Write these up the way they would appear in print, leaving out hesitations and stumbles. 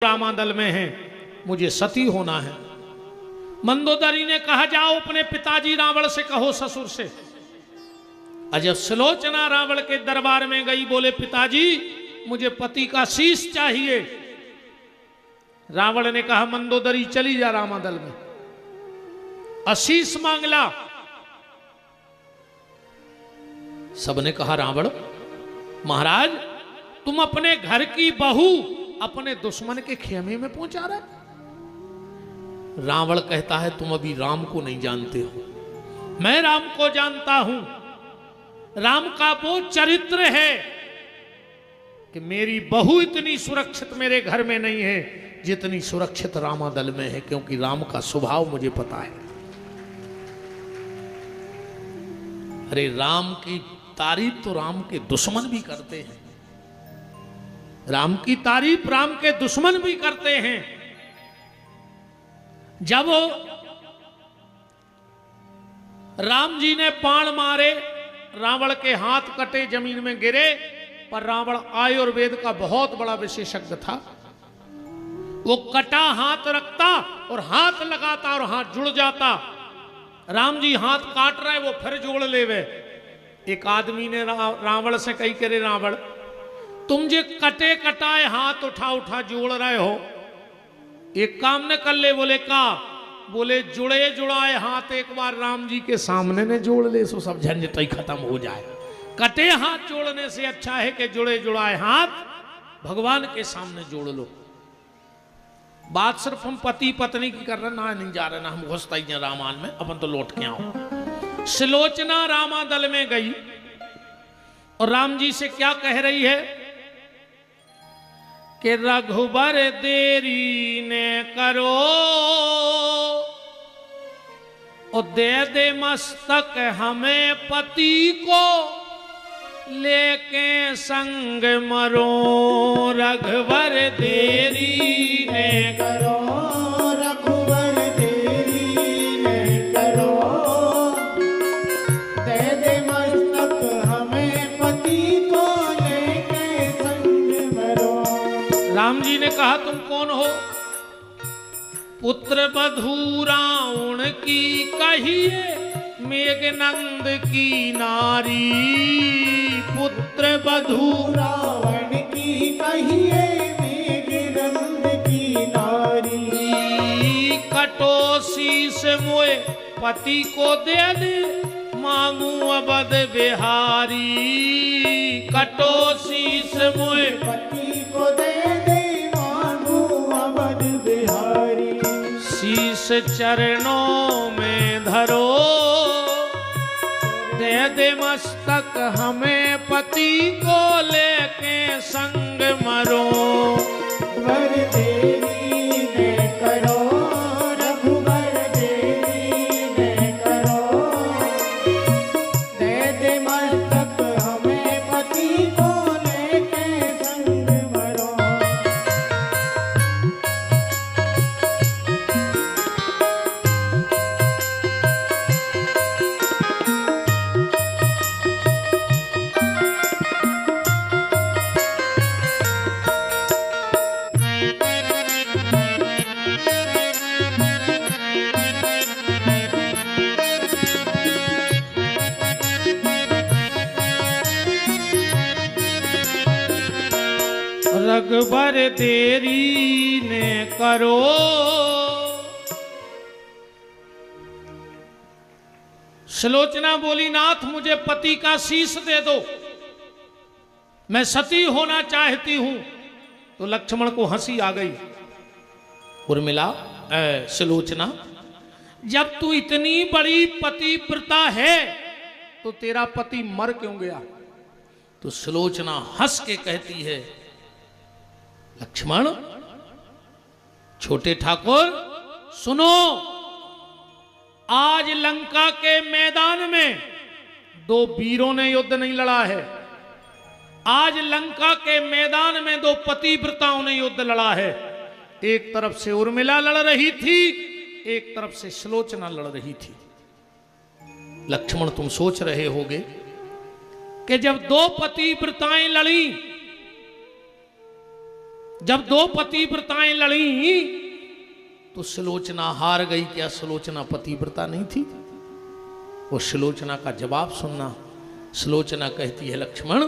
रामादल में हैं, मुझे सती होना है। मंदोदरी ने कहा जाओ अपने पिताजी रावण से कहो, ससुर से। अजब सुलोचना रावण के दरबार में गई, बोले पिताजी मुझे पति का शीश चाहिए। रावण ने कहा मंदोदरी चली जा रामादल में, आशीष मांगला। सबने कहा रावण महाराज तुम अपने घर की बहू अपने दुश्मन के खेमे में पहुंचा रहे। रावण कहता है तुम अभी राम को नहीं जानते हो, मैं राम को जानता हूं। राम का वो चरित्र है कि मेरी बहू इतनी सुरक्षित मेरे घर में नहीं है जितनी सुरक्षित रामादल में है, क्योंकि राम का स्वभाव मुझे पता है। अरे राम की तारीफ तो राम के दुश्मन भी करते हैं, राम की तारीफ राम के दुश्मन भी करते हैं। जब राम जी ने बाण मारे, रावण के हाथ कटे, जमीन में गिरे, पर रावण आयुर्वेद का बहुत बड़ा विशेषज्ञ था। वो कटा हाथ रखता और हाथ लगाता और हाथ जुड़ जाता। राम जी हाथ काट रहे वो फिर जोड़ लेवे। एक आदमी ने रावण से कही करे रावण तुम जे कटे कटाए हाथ उठा उठा जोड़ रहे हो, एक काम न कर ले। बोले का? बोले जुड़े जुड़ाए हाथ एक बार राम जी के सामने ने जोड़ ले, सो सब झंझट ही खत्म हो जाए। कटे हाथ जोड़ने से अच्छा है कि जुड़े जुड़ाए हाथ भगवान के सामने जोड़ लो। बात सिर्फ हम पति पत्नी की कर रहे ना, नहीं जा रहे ना हम घुसता ही हैं रामायण में, अपन तो लौट के आओ। सुलोचना रामादल में गई और राम जी से क्या कह रही है कि रघुबर देरी ने करो और दे दे मस्तक हमें पति को, लेके संग मरो। रघुबर देरी ने करो, रघुबर देरी ने करो, दे दे मस्तक हमें पति को, लेके संग मरो। राम जी ने कहा तुम कौन हो? पुत्र बधू रावण की कहिए, मेघनंद की नारी। पुत्र बधू रावण की कहिए, मेघनंद की नारी। कटो शीस मोए पति को दे दे, मांगू अवध बिहारी। कटो शीस मोए पति को दे दे, मांगू अवध बिहारी। शीस चरणों में धरो, दे दे मस्तक हमें पति को, लेके संग मरो। वर देरी ने करो, रघुबर देरी ने करो, दे दे मस्तक हमें पति को, लेके संग मरो। रघुबर देरी ने करो। सुलोचना बोली नाथ मुझे पति का शीश दे दो, मैं सती होना चाहती हूं। तो लक्ष्मण को हंसी आ गई। उर्मिला सुलोचना जब तू इतनी बड़ी पतिव्रता है तो तेरा पति मर क्यों गया? तो सुलोचना हंस के कहती है लक्ष्मण छोटे ठाकुर सुनो, आज लंका के मैदान में दो वीरों ने युद्ध नहीं लड़ा है। आज लंका के मैदान में दो पतिव्रताओं ने युद्ध लड़ा है। एक तरफ से उर्मिला लड़ रही थी, एक तरफ से सुलोचना लड़ रही थी। लक्ष्मण तुम सोच रहे होगे कि जब दो पतिव्रताएं लड़ी जब दो पतिव्रताएं लड़ी तो सुलोचना हार गई। क्या सुलोचना पतिव्रता नहीं थी? वो सुलोचना का जवाब सुनना। सुलोचना कहती है, लक्ष्मण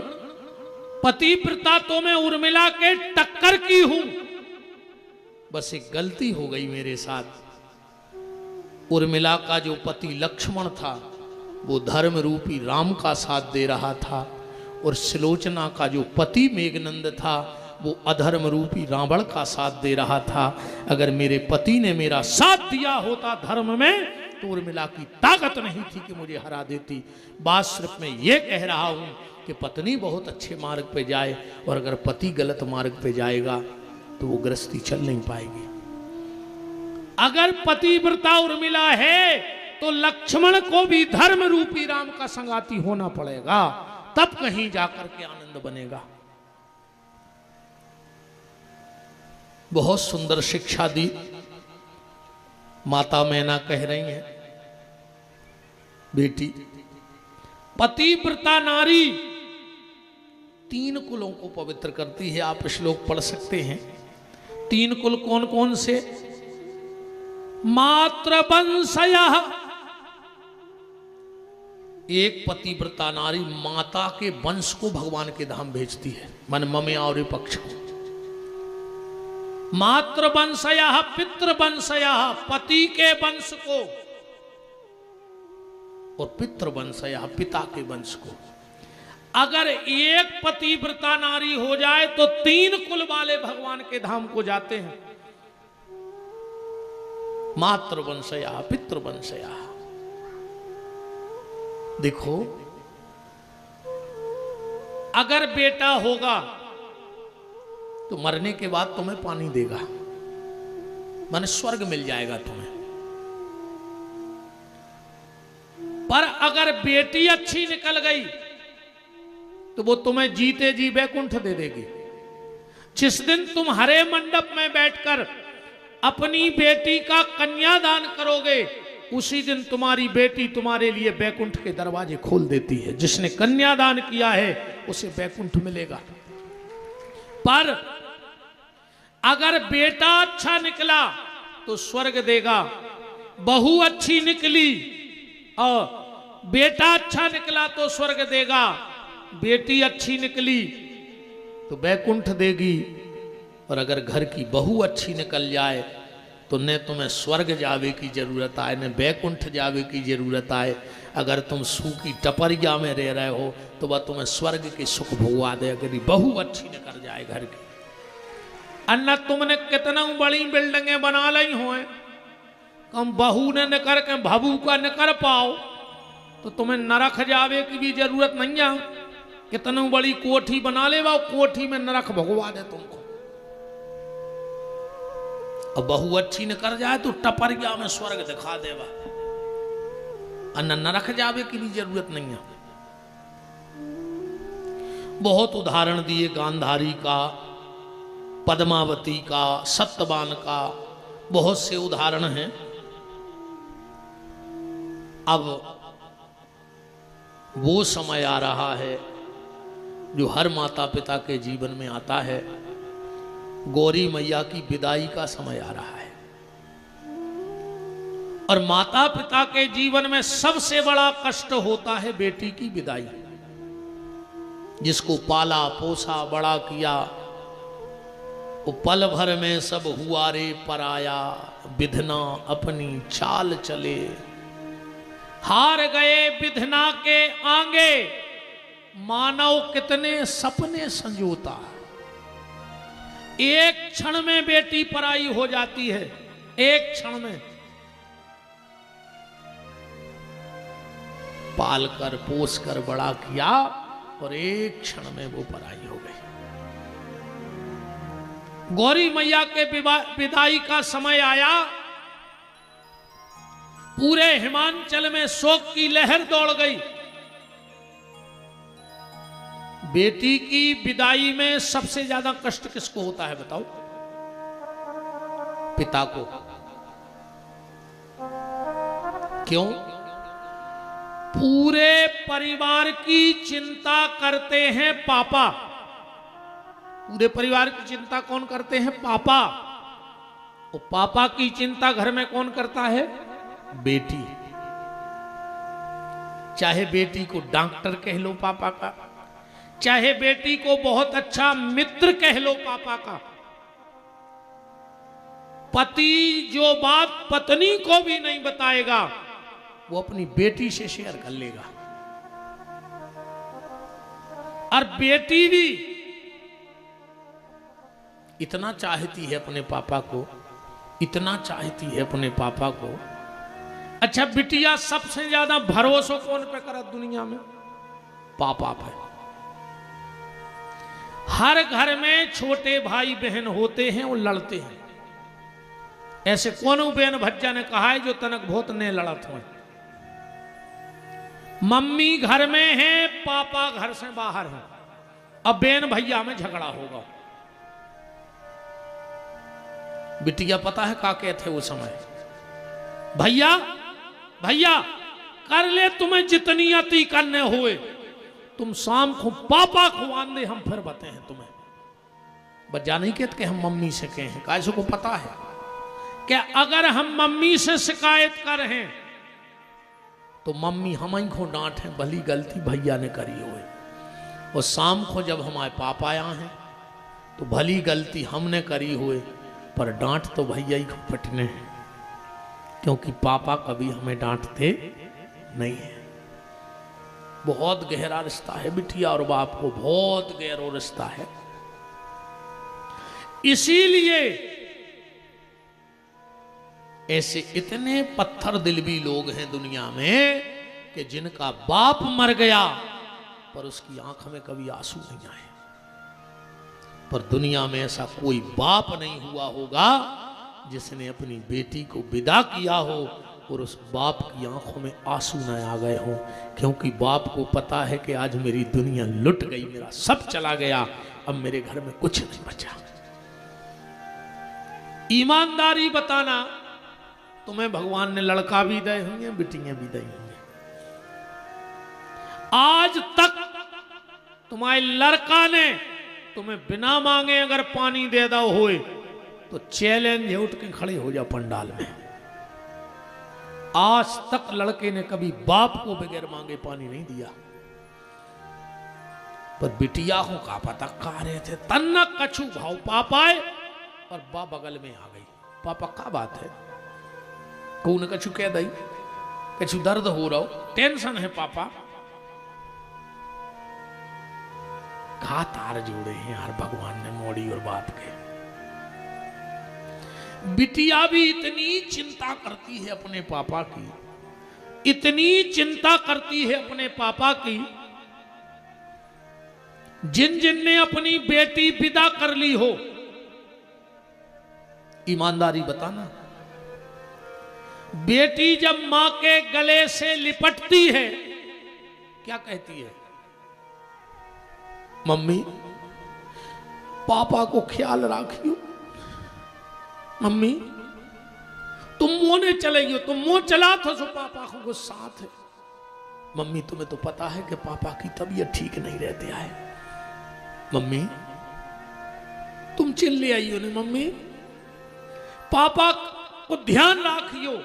पतिव्रता तो मैं उर्मिला के टक्कर की हूं, बस एक गलती हो गई मेरे साथ। उर्मिला का जो पति लक्ष्मण था वो धर्म रूपी राम का साथ दे रहा था, और सुलोचना का जो पति मेघनंद था वो अधर्म रूपी रावण का साथ दे रहा था। अगर मेरे पति ने मेरा साथ दिया होता धर्म में तो उर्मिला की ताकत नहीं थी कि मुझे हरा देती। बात सिर्फ मैं ये कह रहा हूं कि पत्नी बहुत अच्छे मार्ग पे जाए, और अगर पति गलत मार्ग पे जाएगा तो वो गृहस्थी चल नहीं पाएगी। अगर पतिव्रता उर्मिला है तो लक्ष्मण को भी धर्म रूपी राम का संगाती होना पड़ेगा, तब कहीं जाकर के आनंद बनेगा। बहुत सुंदर शिक्षा दी माता मैना कह रही हैं, बेटी पतिव्रता नारी 3 कुलों को पवित्र करती है। आप श्लोक पढ़ सकते हैं। 3 कुल कौन कौन से? मातृवंशयः, एक पतिव्रता नारी माता के वंश को भगवान के धाम भेजती है, मन ममे और पक्ष को। मातृवंशयः पितृवंशयः, पति के वंश को, और पितृवंशयः पिता के वंश को। अगर एक पतिव्रता नारी हो जाए तो 3 कुल वाले भगवान के धाम को जाते हैं। मातृवंशयः पितृवंशयः। देखो, अगर बेटा होगा तो मरने के बाद तुम्हें पानी देगा, माने स्वर्ग मिल जाएगा तुम्हें। पर अगर बेटी अच्छी निकल गई तो वो तुम्हें जीते जी वैकुंठ दे देगी। जिस दिन तुम हरे मंडप में बैठकर अपनी बेटी का कन्यादान करोगे, उसी दिन तुम्हारी बेटी तुम्हारे लिए वैकुंठ के दरवाजे खोल देती है। जिसने कन्यादान किया है उसे वैकुंठ मिलेगा। पर अगर बेटा अच्छा निकला तो स्वर्ग देगा, बहू अच्छी निकली और बेटा अच्छा निकला तो स्वर्ग देगा, बेटी अच्छी निकली तो वैकुंठ देगी। और अगर घर की बहू अच्छी निकल जाए तो न तुम्हें स्वर्ग जावे की जरूरत आए, न वैकुंठ जावे की जरूरत आए। अगर तुम सूखी टपरिया में रह रहे हो तो वह तुम्हें स्वर्ग के सुख भोगवा दे, अगर बहू अच्छी निकल जाए घर की। अन्ना तुमने कितना बड़ी बिल्डिंगें बना ली हो, कम बहू ने न करके भबू का न कर पाओ तो तुम्हें नरक जावे की भी जरूरत नहीं है। कितनी बड़ी कोठी बना ले, वो कोठी में नरक भगवा दे तुमको। अब बहू अच्छी न कर जाए तो टपरिया में स्वर्ग दिखा देवा, अन्ना नरक जावे की भी जरूरत नहीं है। बहुत उदाहरण दिए, गांधारी का, पद्मावती का, सत्यवान का, बहुत से उदाहरण हैं। अब वो समय आ रहा है जो हर माता पिता के जीवन में आता है। गौरी मैया की विदाई का समय आ रहा है, और माता पिता के जीवन में सबसे बड़ा कष्ट होता है बेटी की विदाई। जिसको पाला पोसा बड़ा किया, वो पल भर में सब हुआ रे पराया, विधना अपनी चाल चले। हार गए विधना के आगे, मानव कितने सपने संजोता। एक क्षण में बेटी पराई हो जाती है, एक क्षण में। पाल कर पोस कर बड़ा किया और एक क्षण में वो पराई हो गई। गौरी मैया के विदाई का समय आया, पूरे हिमांचल में शोक की लहर दौड़ गई। बेटी की विदाई में सबसे ज्यादा कष्ट किसको होता है बताओ? पिता को। क्यों? पूरे परिवार की चिंता करते हैं पापा, पूरे परिवार की चिंता कौन करते हैं? पापा। तो पापा की चिंता घर में कौन करता है? बेटी। चाहे बेटी को डॉक्टर कह लो पापा का, चाहे बेटी को बहुत अच्छा मित्र कह लो पापा का, पति जो बात पत्नी को भी नहीं बताएगा वो अपनी बेटी से शेयर कर लेगा। और बेटी भी इतना चाहती है अपने पापा को, इतना चाहती है अपने पापा को। अच्छा, बिटिया सबसे ज्यादा भरोसा कौन पे करत दुनिया में? पापा पे। हर घर में छोटे भाई बहन होते हैं और लड़ते हैं। ऐसे कौन बेन भज्जा ने कहा है जो तनक बहुत ने लड़त हो। मम्मी घर में है, पापा घर से बाहर है, अब बेन भैया में झगड़ा होगा। बिटिया पता है का कहते वो समय, भैया भैया कर ले तुम्हें जितनी अति करने हुए, तुम शाम को पापा को आन दे, हम फिर बताए हैं तुम्हें। बच्चा नहीं कहते कि हम मम्मी से कहे हैं, कैसे को पता है कि अगर हम मम्मी से शिकायत कर रहे हैं तो मम्मी हम ही को डांट है, भली गलती भैया ने करी हुए। और शाम को जब हमारे पापा आए हैं तो भली गलती हमने करी हुए, पर डांट तो भैया ही को पिटने हैं, क्योंकि पापा कभी हमें डांटते नहीं है। बहुत गहरा रिश्ता है बिटिया और बाप को, बहुत गहरा रिश्ता है। इसीलिए ऐसे इतने पत्थर दिल भी लोग हैं दुनिया में कि जिनका बाप मर गया पर उसकी आंख में कभी आंसू नहीं आए। पर दुनिया में ऐसा कोई बाप नहीं हुआ होगा जिसने अपनी बेटी को विदा किया हो और उस बाप की आंखों में आंसू न आ गए हो, क्योंकि बाप को पता है कि आज मेरी दुनिया लुट गई, मेरा सब चला गया, अब मेरे घर में कुछ नहीं बचा। ईमानदारी बताना, तुम्हें भगवान ने लड़का भी दे होंगे, बिटियां भी दी होंगे। आज तक तुम्हारे लड़का ने तुम्हें बिना मांगे अगर पानी दे दो होए तो चैलेंज है, उठ के खड़े हो जा पंडाल में। आज तक लड़के ने कभी बाप को बगैर मांगे पानी नहीं दिया। पर बिटिया को का पता का रहे थे, तन्ना कछु भाव पापाए और बा बगल में आ गई। पापा का बात है, कौन कछु कह दई, कछु दर्द हो रहा हो, टेंशन है पापा। खा तार जोड़े हैं यार भगवान ने मोड़ी और बाप के। बिटिया भी इतनी चिंता करती है अपने पापा की, इतनी चिंता करती है अपने पापा की। जिन जिन ने अपनी बेटी विदा कर ली हो, ईमानदारी बताना, बेटी जब मां के गले से लिपटती है क्या कहती है? मम्मी पापा को ख्याल रखियो, मम्मी तुम मोने चलेगी, तुम मुंह चला था सो पापा को गुस्सा है। मम्मी तुम्हें तो पता है कि पापा की तबीयत ठीक नहीं रहती है, मम्मी तुम चिल्ले आइयो ने, मम्मी पापा को ध्यान रखियो।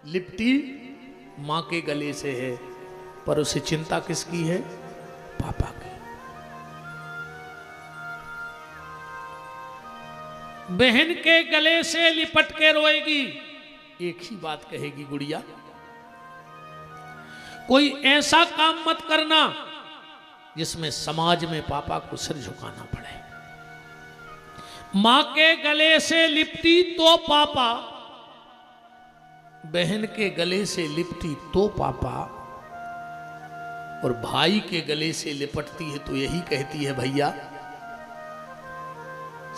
लिपटी मां के गले से है, पर उसे चिंता किसकी है? पापा की। बहन के गले से लिपट के रोएगी, एक ही बात कहेगी, गुड़िया कोई ऐसा काम मत करना जिसमें समाज में पापा को सिर झुकाना पड़े। मां के गले से लिपटी तो पापा, बहन के गले से लिपटी तो पापा, और भाई के गले से लिपटती है तो यही कहती है, भैया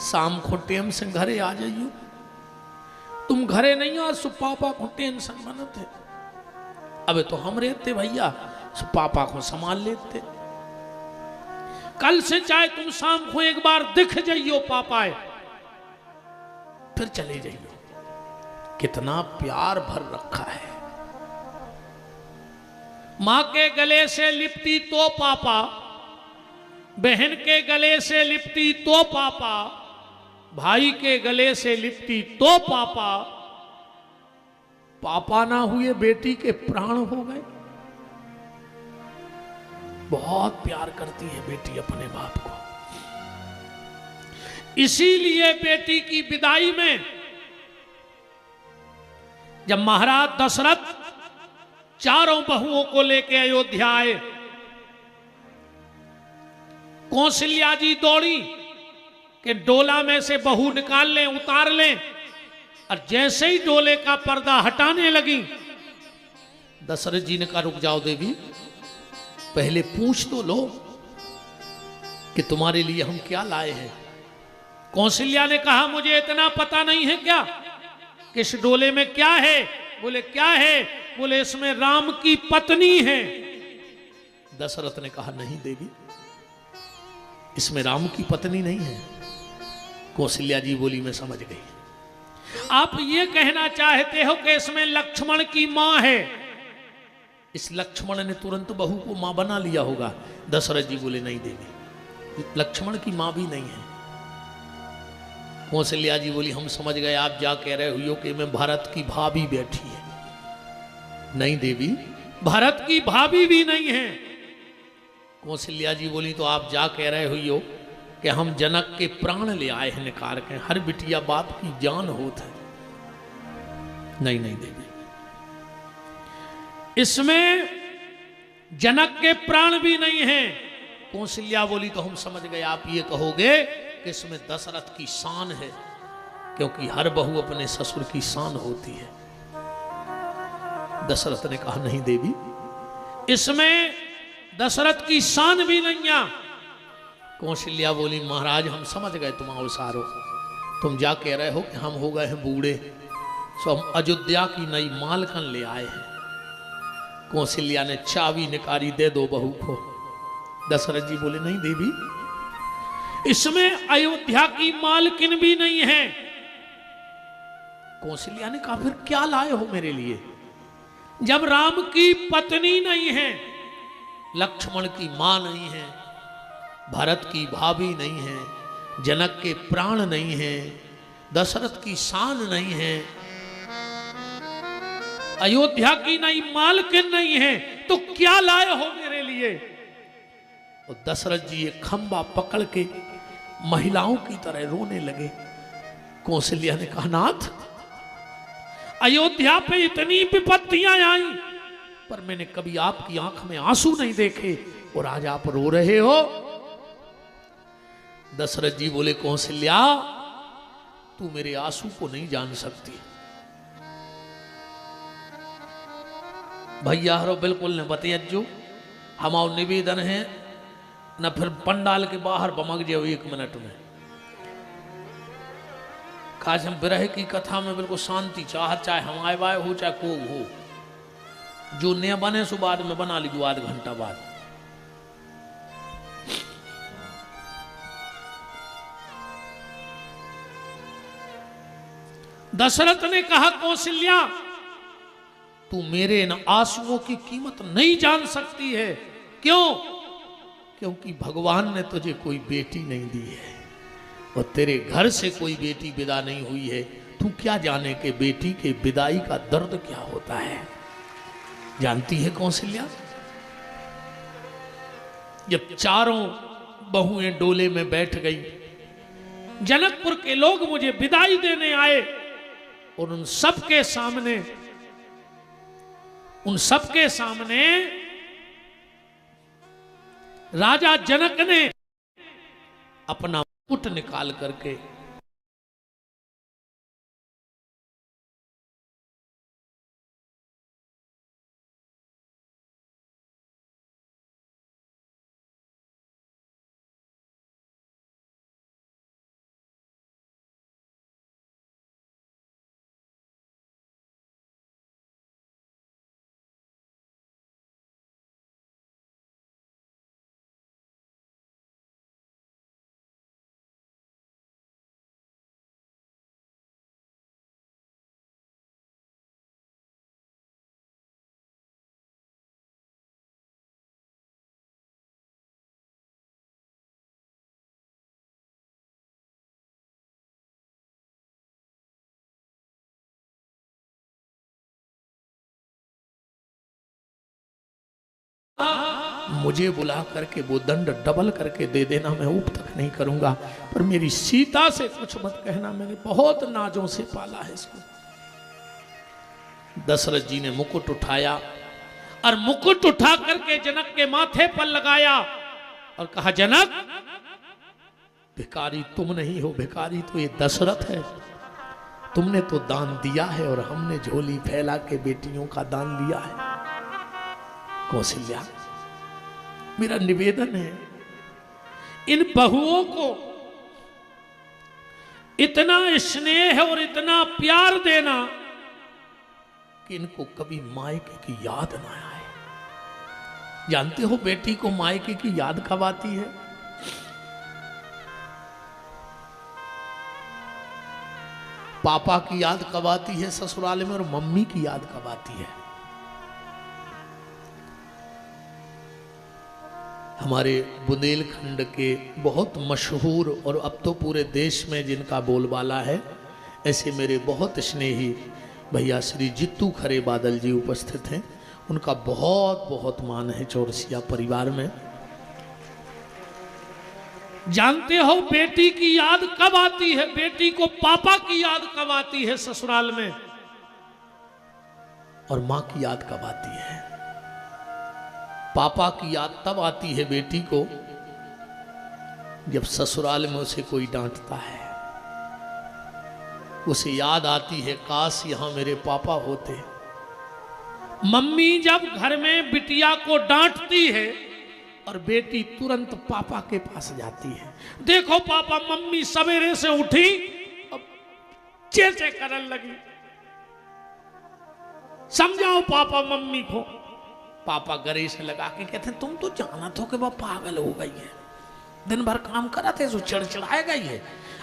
शाम को टेम से घरे आ जाइयो। तुम घरे नहीं आ सो पापा को टेंशन बनते, अबे तो हम रहते भैया, सो पापा को संभाल लेते। कल से चाहे तुम शाम को एक बार दिख जाइयो पापा, फिर चले जाइयो। कितना प्यार भर रखा है। मां के गले से लिपटी तो पापा, बहन के गले से लिपटी तो पापा, भाई के गले से लिपटी तो पापा, पापा ना हुए बेटी के प्राण हो गए। बहुत प्यार करती है बेटी अपने बाप को। इसीलिए बेटी की विदाई में जब महाराज दशरथ चारों बहुओं को लेकर अयोध्या आए, कौशल्या जी दौड़ी कि डोला में से बहू निकाल लें, उतार लें। और जैसे ही डोले का पर्दा हटाने लगी, दशरथ जी ने कहा रुक जाओ देवी, पहले पूछ तो लो कि तुम्हारे लिए हम क्या लाए हैं। कौशल्या ने कहा मुझे इतना पता नहीं है क्या कि इस डोले में क्या है। बोले क्या है? बोले इसमें राम की पत्नी है। दशरथ ने कहा नहीं देवी, इसमें राम की पत्नी नहीं है। कौशल्या जी बोली मैं समझ गई, आप ये कहना चाहते हो कि इसमें लक्ष्मण की मां है। इस लक्ष्मण ने तुरंत बहू को मां बना लिया होगा। दशरथ जी बोले नहीं देवी, लक्ष्मण की मां भी नहीं है। कौशल्या जी बोली हम समझ गए, आप जा कह रहे हुई हो कि मैं भरत की भाभी बैठी है। नहीं देवी, भरत की भाभी भी नहीं है। कौशल्या जी बोली तो आप जा कह रहे हुई हो कि हम जनक के प्राण ले आए हैं निकाल के, हर बिटिया बाप की जान होत है। नहीं नहीं देवी, इसमें जनक के प्राण भी नहीं है। कौशल्या बोली तो हम समझ गए, आप ये कहोगे कि इसमें दशरथ की शान है, क्योंकि हर बहू अपने ससुर की शान होती है। दशरथ ने कहा नहीं देवी, इसमें दशरथ की शान भी नहीं है। कौशल्या बोली महाराज हम समझ गए तुम अवसारो, तुम जा कह रहे हो कि हम हो गए हैं बूढ़े, सो हम अयोध्या की नई मालकन ले आए हैं। कौशल्या ने चाबी निकाली, दे दो बहू को। दशरथ जी बोले नहीं देवी, इसमें अयोध्या की मालकिन भी नहीं है। कौशल्या ने कहा फिर क्या लाए हो मेरे लिए? जब राम की पत्नी नहीं है, लक्ष्मण की मां नहीं है, भरत की भाभी नहीं है, जनक के प्राण नहीं है, दशरथ की शान नहीं है, अयोध्या की नई मालकिन नहीं है, तो क्या लाए हो मेरे लिए? और दशरथ जी एक खंबा पकड़ के महिलाओं की तरह रोने लगे। कौशल्या ने कहा नाथ, अयोध्या पे इतनी विपत्तियां आई, पर मैंने कभी आपकी आंख में आंसू नहीं देखे, और आज आप रो रहे हो। दशरथ जी बोले कौशल्या, तू मेरे आंसू को नहीं जान सकती। भैया हरो बिल्कुल न बतियज्जो, हमारा निवेदन है न फिर पंडाल के बाहर बमक जाओ 1 मिनट में। खास हम विरह की कथा में बिल्कुल शांति चाहत, चाहे हम आए बाय हो चाहे को हो, जो न बने सो बाद में बना लीजिए आध घंटा बाद। दशरथ ने कहा कौशल्या, तू मेरे इन आंसुओं की कीमत नहीं जान सकती है। क्यों? क्योंकि भगवान ने तुझे कोई बेटी नहीं दी है, और तेरे घर से कोई बेटी विदा नहीं हुई है। तू क्या जाने कि बेटी के विदाई का दर्द क्या होता है? जानती है कौशल्या? जब चारों बहुएं डोले में बैठ गई, जनकपुर के लोग मुझे विदाई देने आए, और उन सबके सामने राजा जनक ने अपना मुकुट निकाल करके मुझे बुला करके वो दंड डबल करके दे देना, मैं ऊप तक नहीं करूंगा, पर मेरी सीता से कुछ मत कहना, मैंने बहुत नाजों से पाला है इसको। दशरथ जी ने मुकुट उठाया और मुकुट उठा करके जनक के माथे पर लगाया और कहा, जनक भिखारी तुम नहीं हो, भिखारी तो ये दशरथ है। तुमने तो दान दिया है और हमने झोली फैला के बेटियों का दान लिया है। कौशल्या, मेरा निवेदन है, इन बहुओं को इतना स्नेह और इतना प्यार देना कि इनको कभी मायके की याद ना आए। जानते हो बेटी को मायके की याद कब आती है? पापा की याद कब आती है ससुराल में, और मम्मी की याद कब आती है? हमारे बुंदेलखंड के बहुत मशहूर और अब तो पूरे देश में जिनका बोलबाला है, ऐसे मेरे बहुत स्नेही भैया श्री जित्तू खरे बादल जी उपस्थित हैं। उनका बहुत बहुत मान है चौरसिया परिवार में। जानते हो बेटी की याद कब आती है, बेटी को पापा की याद कब आती है ससुराल में, और मां की याद कब आती है? पापा की याद तब आती है बेटी को जब ससुराल में उसे कोई डांटता है, उसे याद आती है काश यहां मेरे पापा होते। मम्मी जब घर में बिटिया को डांटती है और बेटी तुरंत पापा के पास जाती है, देखो पापा मम्मी सवेरे से उठी अब चेचे करने लगी, समझाओ पापा मम्मी को। पापा गले से लगा के कहते तुम तो जाना तो कि वह पागल हो गई है, दिन भर काम करा थे तो चिड़चिड़ाए गई है,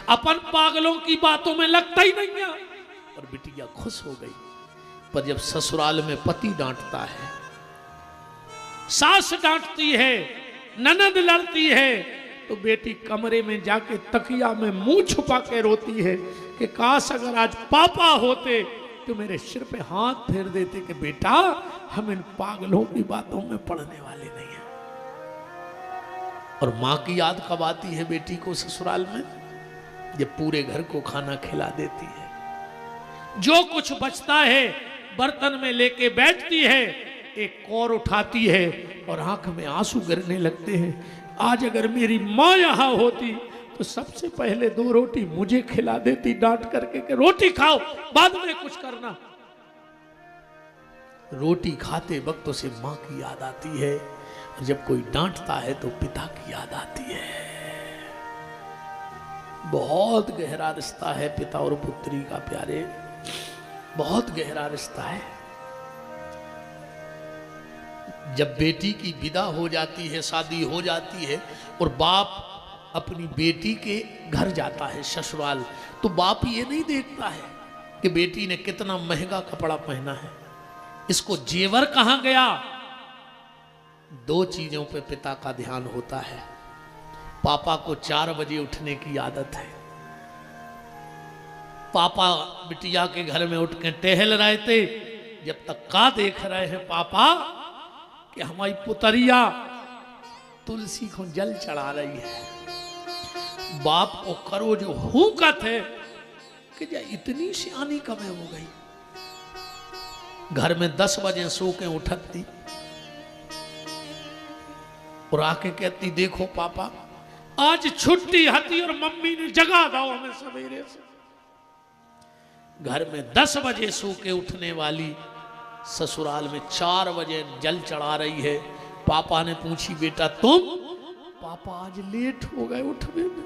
अपन पागलों की बातों में लगता ही नहीं है। और बिटिया खुश हो गई। पर जब ससुराल में पति डांटता है, सास डांटती है, ननद लड़ती है, तो बेटी कमरे में जाके तकिया में मुंह छुपा के रोती है कि काश अगर आज पापा होते तो मेरे सिर पे हाथ फेर देते कि बेटा हम इन पागलों की बातों में पड़ने वाले नहीं हैं। और मां की याद कब आती है बेटी को ससुराल में? जब पूरे घर को खाना खिला देती है, जो कुछ बचता है बर्तन में लेके बैठती है, एक कौर उठाती है और आंख में आंसू गिरने लगते हैं। आज अगर मेरी मां यहां होती तो सबसे पहले 2 रोटी मुझे खिला देती डांट करके कि रोटी खाओ बाद में कुछ करना। रोटी खाते वक्त उसे मां की याद आती है, और जब कोई डांटता है तो पिता की याद आती है। बहुत गहरा रिश्ता है पिता और पुत्री का प्यारे, बहुत गहरा रिश्ता है। जब बेटी की विदा हो जाती है, शादी हो जाती है और बाप अपनी बेटी के घर जाता है ससुराल, तो बाप ये नहीं देखता है कि बेटी ने कितना महंगा कपड़ा पहना है, इसको जेवर कहां गया। 2 चीजों पे पिता का ध्यान होता है। पापा को 4 बजे उठने की आदत है। पापा बिटिया के घर में उठ के टहल रहे थे, जब तक का देख रहे हैं पापा कि हमारी पुतरिया तुलसी को जल चढ़ा रही है। बाप को करो जो हुकत है कि इतनी सियानी कमे हो गई। घर में 10 बजे सो के उठती और आके कहती देखो पापा आज छुट्टी हती और मम्मी ने जगा दो हमें सवेरे से। घर में 10 बजे सो के उठने वाली ससुराल में 4 बजे जल चढ़ा रही है। पापा ने पूछी बेटा तुम? पापा आज लेट हो गए उठने में,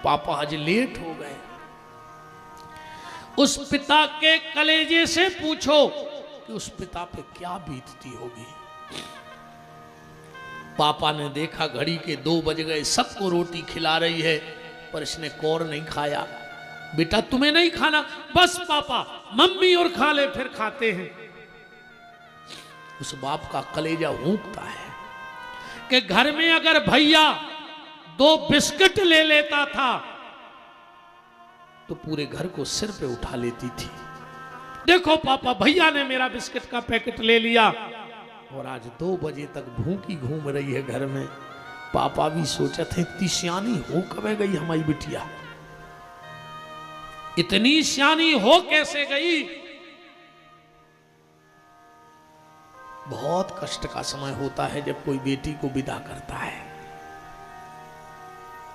पापा आज लेट हो गए। उस पिता के कलेजे से पूछो कि उस पिता पे क्या बीतती होगी। पापा ने देखा घड़ी के 2 बज गए, सबको रोटी खिला रही है पर इसने कौर नहीं खाया। बेटा तुम्हें नहीं खाना? बस पापा मम्मी और खा ले फिर खाते हैं। उस बाप का कलेजा ऊंकता है कि घर में अगर भैया 2 बिस्किट ले लेता था तो पूरे घर को सिर पे उठा लेती थी। देखो पापा भैया ने मेरा बिस्किट का पैकेट ले लिया। और आज 2 बजे तक भूखी घूम रही है घर में। पापा भी सोचते थे इतनी सियानी हो कब गई हमारी बिटिया, इतनी सियानी हो कैसे गई। बहुत कष्ट का समय होता है जब कोई बेटी को विदा करता है।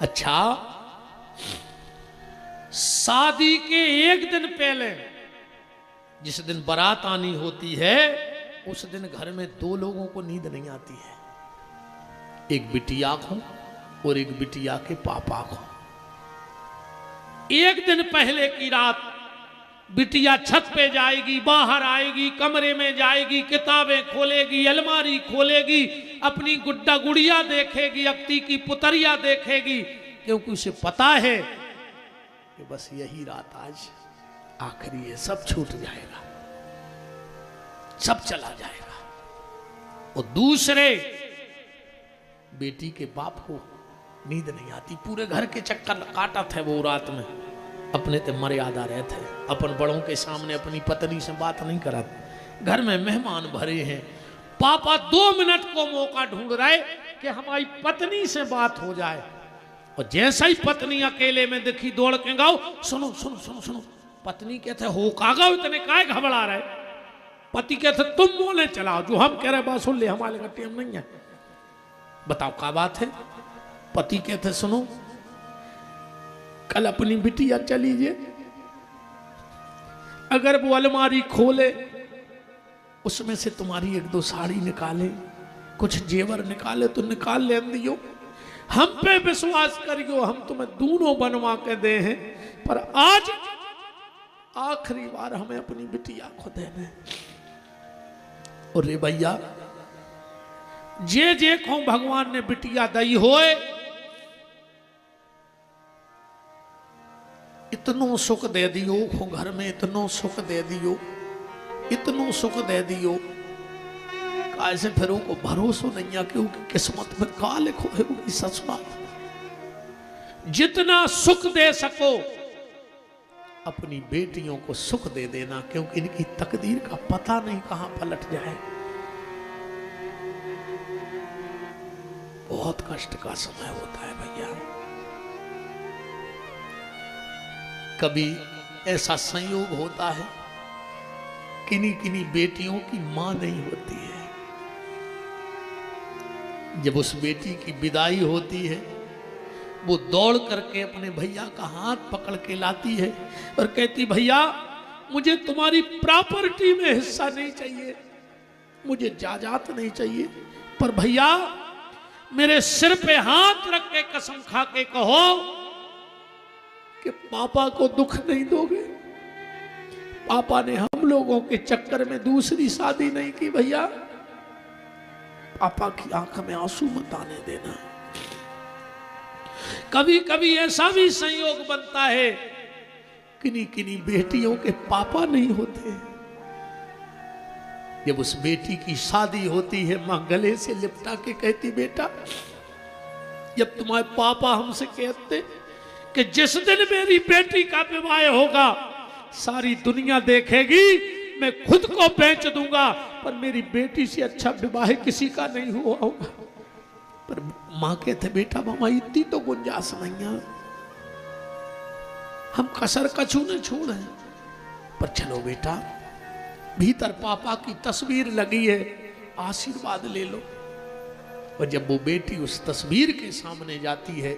अच्छा, शादी के 1 दिन पहले जिस दिन बारात आनी होती है उस दिन घर में 2 लोगों को नींद नहीं आती है, एक बिटिया को और एक बिटिया के पापा को। 1 दिन पहले की रात बिटिया छत पे जाएगी, बाहर आएगी, कमरे में जाएगी, किताबें खोलेगी, अलमारी खोलेगी, अपनी गुड्डा गुड़िया देखेगी, अक्ति की पुतरिया देखेगी, क्योंकि उसे पता है कि बस यही रात आज आखिरी है, सब छूट जाएगा, सब चला जाएगा। और दूसरे बेटी के बाप को नींद नहीं आती, पूरे घर के चक्कर काटा था वो रात में, अपने ते मर्यादा रहते, अपन बड़ों के सामने अपनी पत्नी से बात नहीं करा। घर में मेहमान भरे हैं, पापा 2 मिनट को मौका ढूंढ रहे कि हमारी पत्नी से बात हो जाए। और जैसा ही पत्नी अकेले में दिखी दौड़ के गाओ, सुनो सुनो सुनो सुनो। पत्नी कहते हो का गाओ, इतने काय घबरा रहे। पति कहते तुम बोले चलाओ, जो हम कह रहे बात सुन ले, हमारे गट्टी हम नहीं है, बताओ क्या बात है। पति कहते सुनो, कल अपनी बिटिया चली जे, अगर वो अलमारी खोले उसमें से तुम्हारी 1-2 साड़ी निकाले, कुछ जेवर निकाले तो निकाल ले दियो, हम पे विश्वास करियो, हम तुम्हें दोनों बनवा के दे हैं, पर आज आखिरी बार हमें अपनी बिटिया को देने। और रे भैया, जे को भगवान ने बिटिया दई होए, इतनो सुख दे दियो घर में, इतनो सुख दे दियो, इतनो सुख दे दियो, कैसे फिर को भरोसा नहीं है क्योंकि किस्मत में का लिखो है वो ससुराल। जितना सुख दे सको अपनी बेटियों को सुख दे देना, क्योंकि इनकी तकदीर का पता नहीं कहां पलट जाए। बहुत कष्ट का समय होता है भैया। कभी ऐसा संयोग होता है, किन्हीं किन्हीं बेटियों की मां नहीं होती है, जब उस बेटी की विदाई होती है वो दौड़ करके अपने भैया का हाथ पकड़ के लाती है और कहती भैया मुझे तुम्हारी प्रॉपर्टी में हिस्सा नहीं चाहिए, मुझे जायदाद नहीं चाहिए, पर भैया मेरे सिर पे हाथ रख के कसम खा के कहो कि पापा को दुख नहीं दोगे। पापा ने हम लोगों के चक्कर में दूसरी शादी नहीं की भैया, पापा की आंख में आंसू मत आने देना। कभी कभी ऐसा भी संयोग बनता है, किन्हीं किन्हीं बेटियों के पापा नहीं होते, जब उस बेटी की शादी होती है मां गले से लिपटा के कहती बेटा जब तुम्हारे पापा हमसे कहते कि जिस दिन मेरी बेटी का विवाह होगा सारी दुनिया देखेगी, मैं खुद को बेच दूंगा, पर मेरी बेटी से अच्छा विवाह किसी का नहीं हुआ होगा। पर मां कहते बेटा मामा इतनी तो गुंजाइश नहीं है, हम कसर कछू न छोड़े, पर चलो बेटा भीतर पापा की तस्वीर लगी है, आशीर्वाद ले लो। और जब वो बेटी उस तस्वीर के सामने जाती है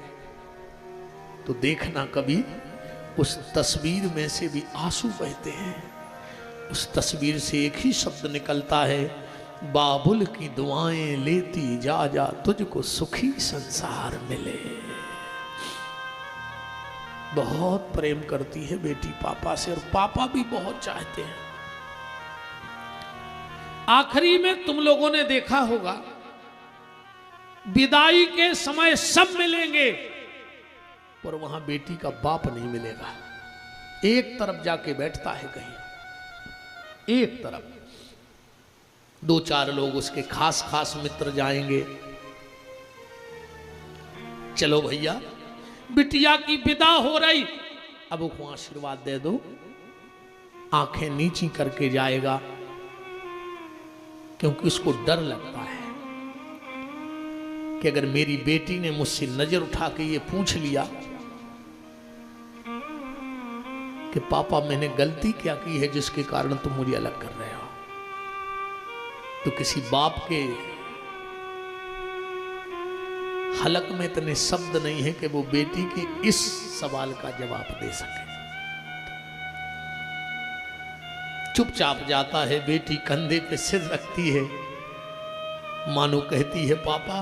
तो देखना कभी उस तस्वीर में से भी आंसू बहते हैं। उस तस्वीर से एक ही शब्द निकलता है, बाबुल की दुआएं लेती जा जा तुझको सुखी संसार मिले। बहुत प्रेम करती है बेटी पापा से और पापा भी बहुत चाहते हैं। आखिरी में तुम लोगों ने देखा होगा विदाई के समय सब मिलेंगे पर वहां बेटी का बाप नहीं मिलेगा, एक तरफ जाके बैठता है कहीं, एक तरफ 2-4 लोग उसके खास खास मित्र जाएंगे। चलो भैया बिटिया की विदा हो रही, अब उसको आशीर्वाद दे दो। आंखें नीची करके जाएगा, क्योंकि उसको डर लगता है कि अगर मेरी बेटी ने मुझसे नजर उठा के ये पूछ लिया कि पापा मैंने गलती क्या की है जिसके कारण तुम मुझे अलग कर रहे हो, तो किसी बाप के हलक में इतने शब्द नहीं है कि वो बेटी के इस सवाल का जवाब दे सके। चुपचाप जाता है, बेटी कंधे पे सिर रखती है, मानो कहती है पापा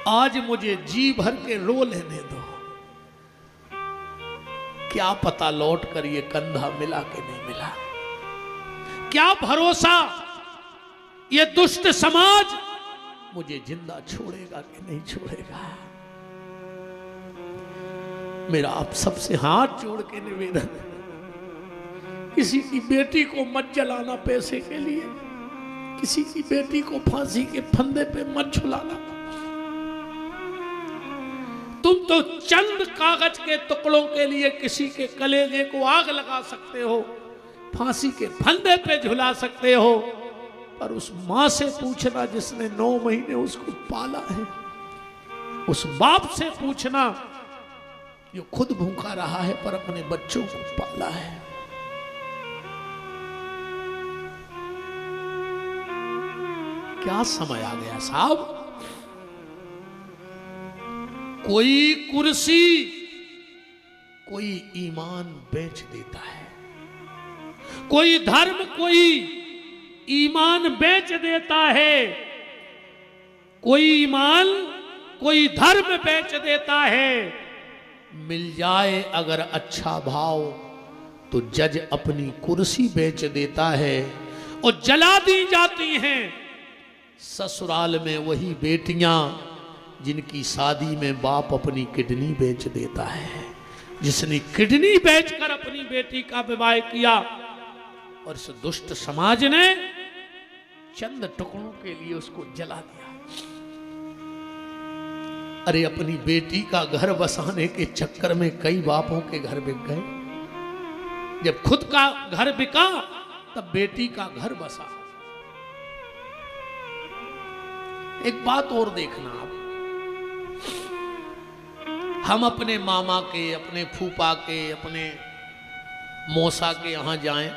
आज मुझे जी भर के रो लेने दो, क्या पता लौट कर ये कंधा मिला कि नहीं मिला, क्या भरोसा ये दुष्ट समाज मुझे जिंदा छोड़ेगा कि नहीं छोड़ेगा। मेरा आप सबसे हाथ जोड़ के निवेदन है, किसी की बेटी को मत जलाना पैसे के लिए, किसी की बेटी को फांसी के फंदे पे मत झुलाना। तुम तो चंद कागज के टुकड़ों के लिए किसी के कलेजे को आग लगा सकते हो, फांसी के फंदे पे झुला सकते हो, पर उस मां से पूछना जिसने 9 महीने उसको पाला है, उस बाप से पूछना जो खुद भूखा रहा है पर अपने बच्चों को पाला है। क्या समय आ गया साहब, कोई कुर्सी कोई ईमान बेच देता है, कोई धर्म कोई ईमान बेच देता है, कोई ईमान कोई धर्म बेच देता है। मिल जाए अगर अच्छा भाव तो जज अपनी कुर्सी बेच देता है और जला दी जाती हैं। ससुराल में वही बेटियां जिनकी शादी में बाप अपनी किडनी बेच देता है, जिसने किडनी बेचकर अपनी बेटी का विवाह किया, और इस दुष्ट समाज ने चंद टुकड़ों के लिए उसको जला दिया। अरे अपनी बेटी का घर बसाने के चक्कर में कई बापों के घर बिक गए, जब खुद का घर बिका तब बेटी का घर बसा। एक बात और देखना आप, हम अपने मामा के, अपने फूफा के, अपने मौसा के यहां जाएं,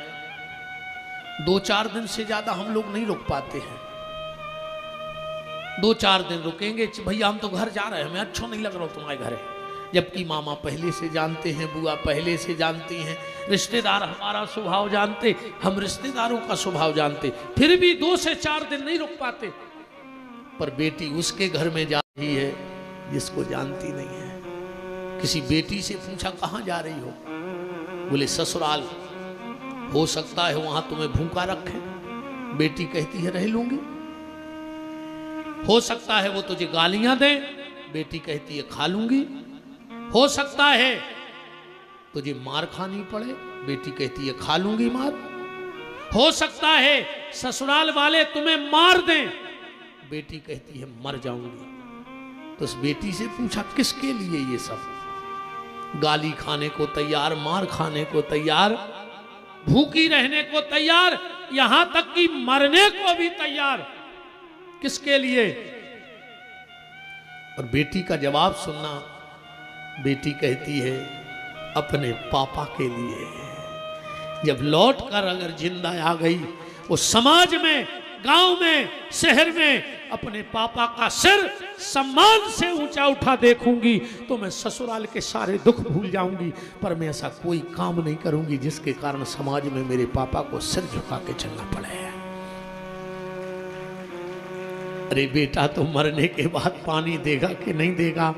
2-4 दिन से ज्यादा हम लोग नहीं रुक पाते हैं। 2-4 दिन रुकेंगे, भैया हम तो घर जा रहे हैं, हमें अच्छा नहीं लग रहा तुम्हारे घर है, जबकि मामा पहले से जानते हैं, बुआ पहले से जानती हैं, रिश्तेदार हमारा स्वभाव जानते, हम रिश्तेदारों का स्वभाव जानते, फिर भी 2 से 4 दिन नहीं रुक पाते। पर बेटी उसके घर में जा रही है जिसको जानती नहीं है। किसी बेटी से पूछा कहां जा रही हो, बोले ससुराल, हो सकता है वहां तुम्हें भूखा रखे, बेटी कहती है रह लूंगी। हो सकता है वो तुझे गालियां दे, बेटी कहती है खा लूंगी। हो सकता है तुझे मार खानी पड़े, बेटी कहती है खा लूंगी मार। हो सकता है ससुराल वाले तुम्हें मार दें, बेटी कहती है मर जाऊंगी। तो उस बेटी से पूछा किसके लिए ये सब, गाली खाने को तैयार, मार खाने को तैयार, भूखी रहने को तैयार, यहां तक कि मरने को भी तैयार, किसके लिए। और बेटी का जवाब सुनना, बेटी कहती है अपने पापा के लिए। जब लौट कर अगर जिंदा आ गई, वो समाज में, गांव में, शहर में अपने पापा का सिर सम्मान से ऊंचा उठा देखूंगी तो मैं ससुराल के सारे दुख भूल जाऊंगी, पर मैं ऐसा कोई काम नहीं करूंगी जिसके कारण समाज में मेरे पापा को सिर झुका के चलना पड़े। अरे बेटा तो मरने के बाद पानी देगा कि नहीं देगा,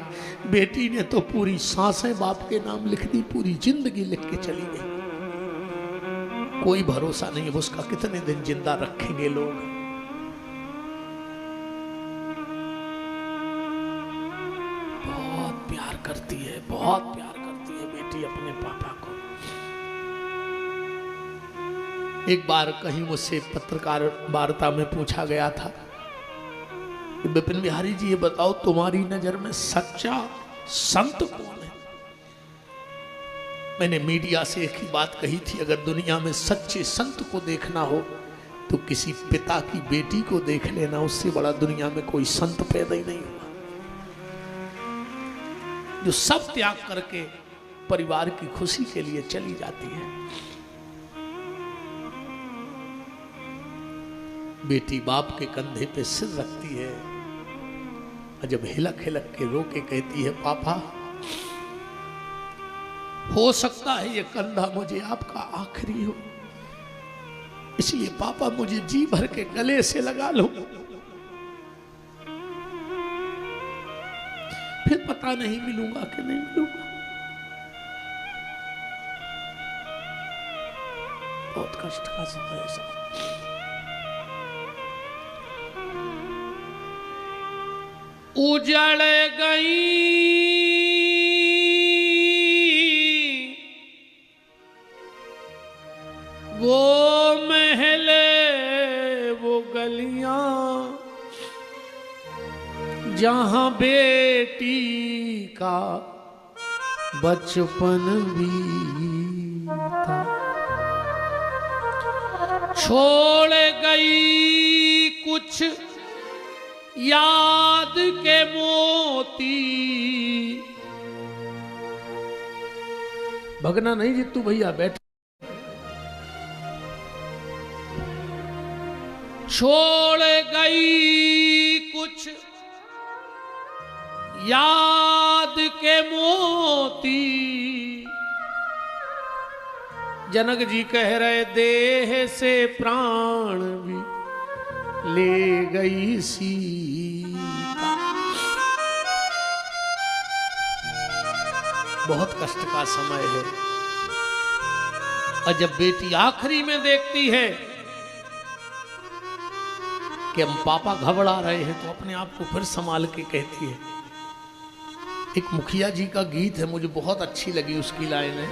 बेटी ने तो पूरी सांसें बाप के नाम लिख दी, पूरी जिंदगी लिख के चली गई। कोई भरोसा नहीं उसका कितने दिन जिंदा रखेंगे लोग। बहुत प्यार करती है, बहुत प्यार करती है बेटी अपने पापा को। एक बार कहीं मुझसे पत्रकार वार्ता में पूछा गया था, विपिन बिहारी जी ये बताओ तुम्हारी नजर में सच्चा संत कौन है। मैंने मीडिया से एक ही बात कही थी, अगर दुनिया में सच्चे संत को देखना हो तो किसी पिता की बेटी को देख लेना, उससे बड़ा दुनिया में कोई संत पैदा ही नहीं हुआ, जो सब त्याग करके परिवार की खुशी के लिए चली जाती है। बेटी बाप के कंधे पे सिर रखती है और जब हिलक हिलक के रो के कहती है, पापा हो सकता है ये कंधा मुझे आपका आखिरी हो, इसलिए पापा मुझे जी भर के गले से लगा लो, फिर पता नहीं मिलूंगा कि नहीं मिलूंगा। बहुत कष्ट का समय है सब। उजड़ गई वो महले वो गलियां जहां बेटी का बचपन बीता, छोड़ गई कुछ याद के मोती। भगना नहीं जितू भैया, बैठ। छोड़ गई कुछ याद के मोती, जनक जी कह रहे देह से प्राण भी ले गई सीता। बहुत कष्ट का समय है। और जब बेटी आखिरी में देखती है कि हम पापा घबरा रहे हैं, तो अपने आप को फिर संभाल के कहती है। एक मुखिया जी का गीत है, मुझे बहुत अच्छी लगी उसकी लाइन है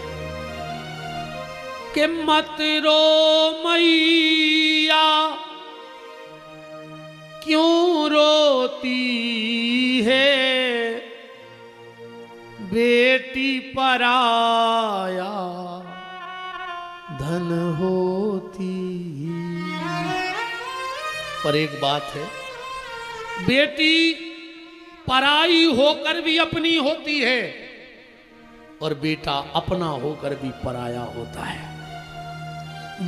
कि मत रो मैया क्यों रोती है, बेटी पराया धन होती। पर एक बात है, बेटी पराई होकर भी अपनी होती है और बेटा अपना होकर भी पराया होता है।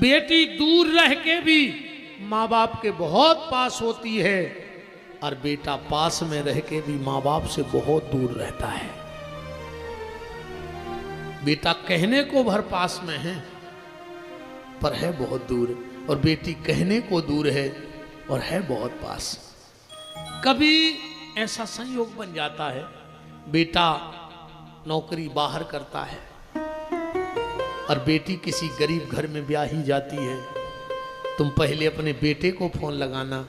बेटी दूर रह के भी माँ बाप के बहुत पास होती है और बेटा पास में रह के भी माँ बाप से बहुत दूर रहता है। बेटा कहने को भर पास में है पर है बहुत दूर, और बेटी कहने को दूर है और है बहुत पास। कभी ऐसा संयोग बन जाता है, बेटा नौकरी बाहर करता है और बेटी किसी गरीब घर में ब्याही जाती है। तुम पहले अपने बेटे को फोन लगाना,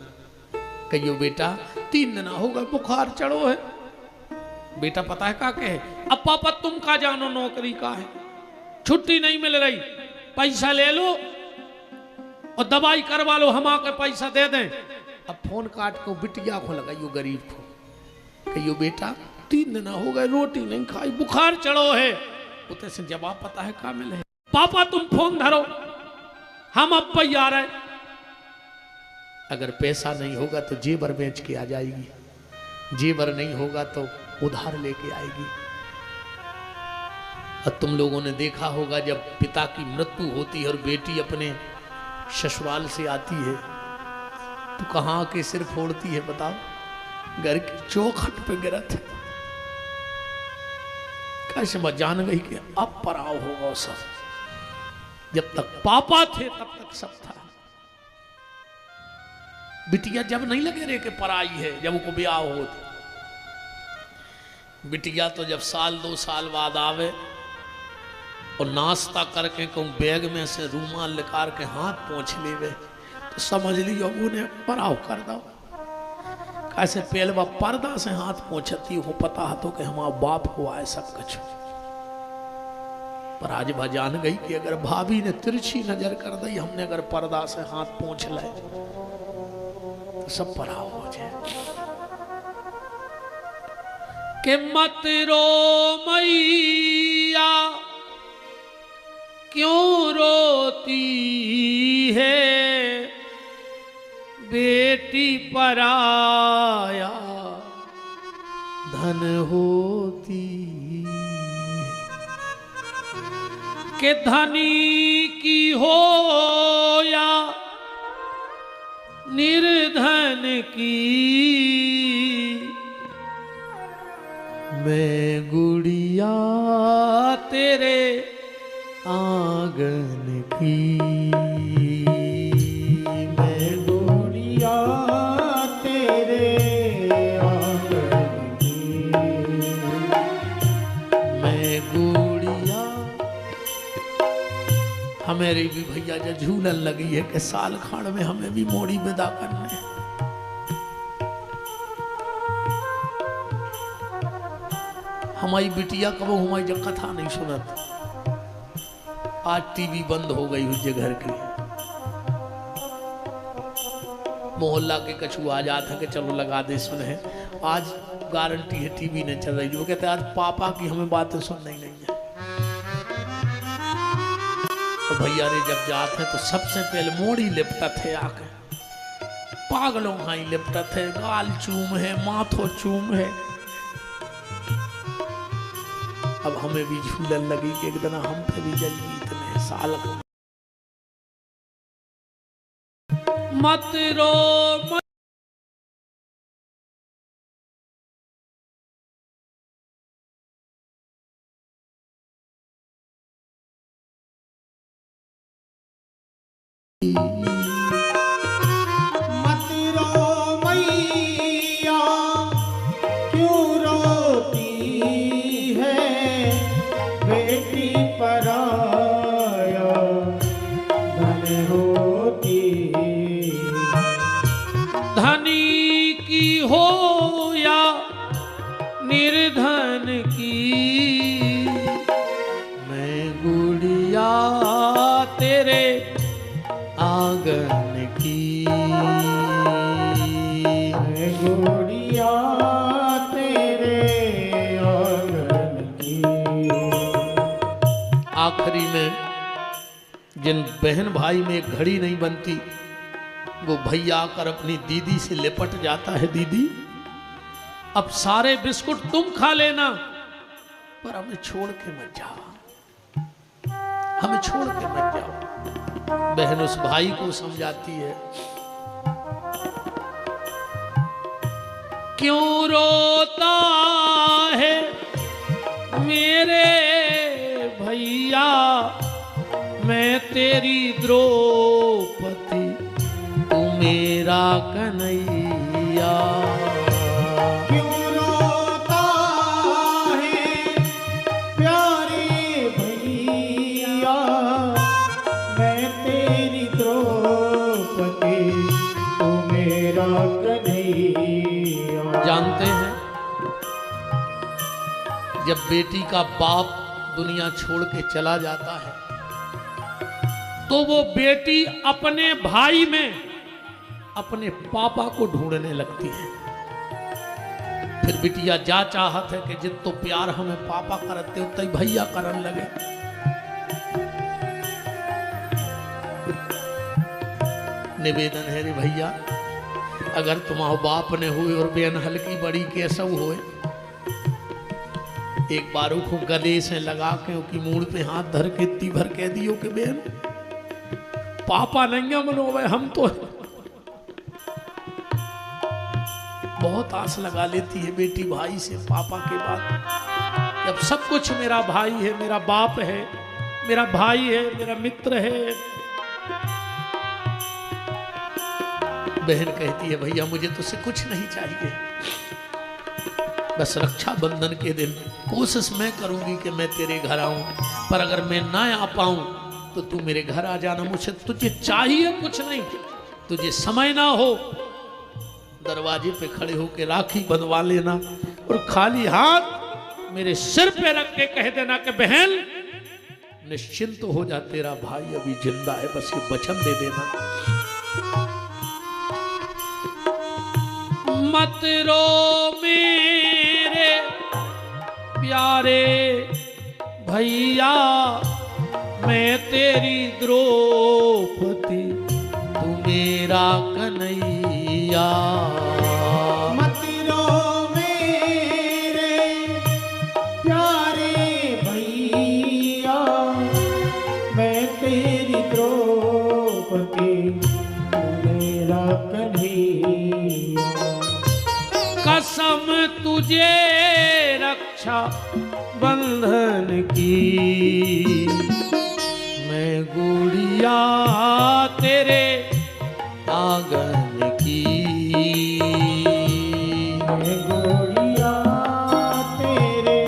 कहियो बेटा 3 दिन होगा बुखार चढ़ो है। बेटा पता है का कहे, अब पापा तुम का जानो नौकरी का है, छुट्टी नहीं मिल रही, पैसा ले लो और दवाई करवा लो, हम आकर पैसा दे दें। अब फोन काट को बिटिया को लगाइयो गरीब को, कहियो बेटा 3 दिन हो गए रोटी नहीं खाई, बुखार चढ़ो है। उतने से जवाब पता है का मिले, पापा तुम फोन धरो हम अब पे आ रहे। अगर पैसा नहीं होगा तो जेवर बेच के आ जाएगी, जेवर नहीं होगा तो उधार लेके आएगी। और तुम लोगों ने देखा होगा जब पिता की मृत्यु होती है और बेटी अपने ससुराल से आती है तो कहाँ के सिर फोड़ती है बताओ, घर की चौखट पे गिरत है। कैसे मैं जान गई कि अब पराव होगा सब। जब तक पापा थे तब तक सब था। बिटिया जब नहीं लगे रे कि पराई है, जब उनको ब्याह हो, बिटिया तो जब 1-2 साल बाद आवे और नाश्ता करके कहूँ बैग में से रूमाल निकाल के हाथ पोंछ लेवे तो समझ लियो उन्हें पराव कर दो। कैसे पहलवा पर्दा से हाथ पोंछती हो, पता है तो कि हमारा बाप को आए सब कुछ। पर आज भा जान गई कि अगर भाभी ने तिरछी नजर कर दी, हमने अगर पर्दा से हाथ पोंछ ले तो सब पराव हो जाए। कि मत रो मैया क्यों रोती है, बेटी पराया धन होती, के धनी की हो या निर्धन की, मैं गुड़िया तेरे आंगन की, मैं गुड़िया तेरे आंगन की, मैं गुड़िया। हमें भी भैया जो झूलन लगी है कि साल खाड़ में हमें भी मोड़ी विदा करने। हमारी बिटिया कबो हमारी जब कथा नहीं सुनत। आज टीवी बंद हो गई हुई घर की। मोहल्ला के कछु आ जाता कि चलो लगा दे सुने। आज गारंटी है टीवी नहीं चल रही। वो कहते आज पापा की हमें बातें सुननी नहीं है। तो भैया रे जब जाते हैं तो सबसे पहले मोड़ी लिपटा थे आके, पागलों हाई लिपटा थे, गाल चूम है, माथो चूम है। अब हमें भी झूलन लगी कि एक दिन हम पे भी जल्दी इतने साल मत रो मत मत रो मैया क्यों रोती है, बेटी पराया धन होती, धनी की हो या निर्धन की, मैं गुड़िया तेरे आंगन की, मैं गुड़िया तेरे आंगन की। आखिरी में जिन बहन भाई में एक घड़ी नहीं बनती, वो भैया आकर अपनी दीदी से लिपट जाता है, दीदी अब सारे बिस्कुट तुम खा लेना पर हमें छोड़ के मत जाओ, हमें छोड़ के मत जाओ। बहन उस भाई को समझाती है, क्यों रोता है मेरे भैया, मैं तेरी द्रौपदी तू मेरा कन्हैया। क्यों रोता है प्यारे भैया, मैं तेरी द्रौपदी तू मेरा कन्हैया। जानते हैं जब बेटी का बाप दुनिया छोड़ के चला जाता है तो वो बेटी अपने भाई में अपने पापा को ढूंढने लगती है। फिर बिटिया जा चाहत है कि जित तो प्यार हमें पापा करते उतना ही भैया करन लगे। निवेदन है रे भैया, अगर तुम्हारे बाप ने हुए और बेन हल्की बड़ी कैसा होए, एक बारू को गले से लगा के उसकी मूड़ पे हाथ धर के इतनी भर कह दियो कि बेन पापा नहीं मनोवे हम तो। बहुत आस लगा लेती है बेटी भाई से पापा के बाद। जब सब कुछ मेरा भाई है, मेरा बाप है, मेरा भाई है, मेरा मित्र है। बहन कहती है भैया मुझे तुझसे कुछ नहीं चाहिए, बस रक्षाबंधन के दिन कोशिश मैं करूंगी कि मैं तेरे घर आऊं, पर अगर मैं ना आ पाऊं तो तू मेरे घर आ जाना। मुझे तुझे चाहिए कुछ नहीं, तुझे समय ना हो दरवाजे पे खड़े होके राखी बंधवा लेना और खाली हाथ मेरे सिर पे रख के कह देना कि बहन निश्चिंत हो जा, तेरा भाई अभी जिंदा है, बस ये वचन दे देना। मत रो मेरे प्यारे भैया, मैं तेरी द्रौपदी तू मेरा कन्हैया। मत रो मेरे प्यारे भैया, मैं तेरी द्रौपदी मेरा कन्हैया। कसम तुझे रक्षा बंधन की, मैं गुड़िया तेरे आंगन की। मैं गुड़िया तेरे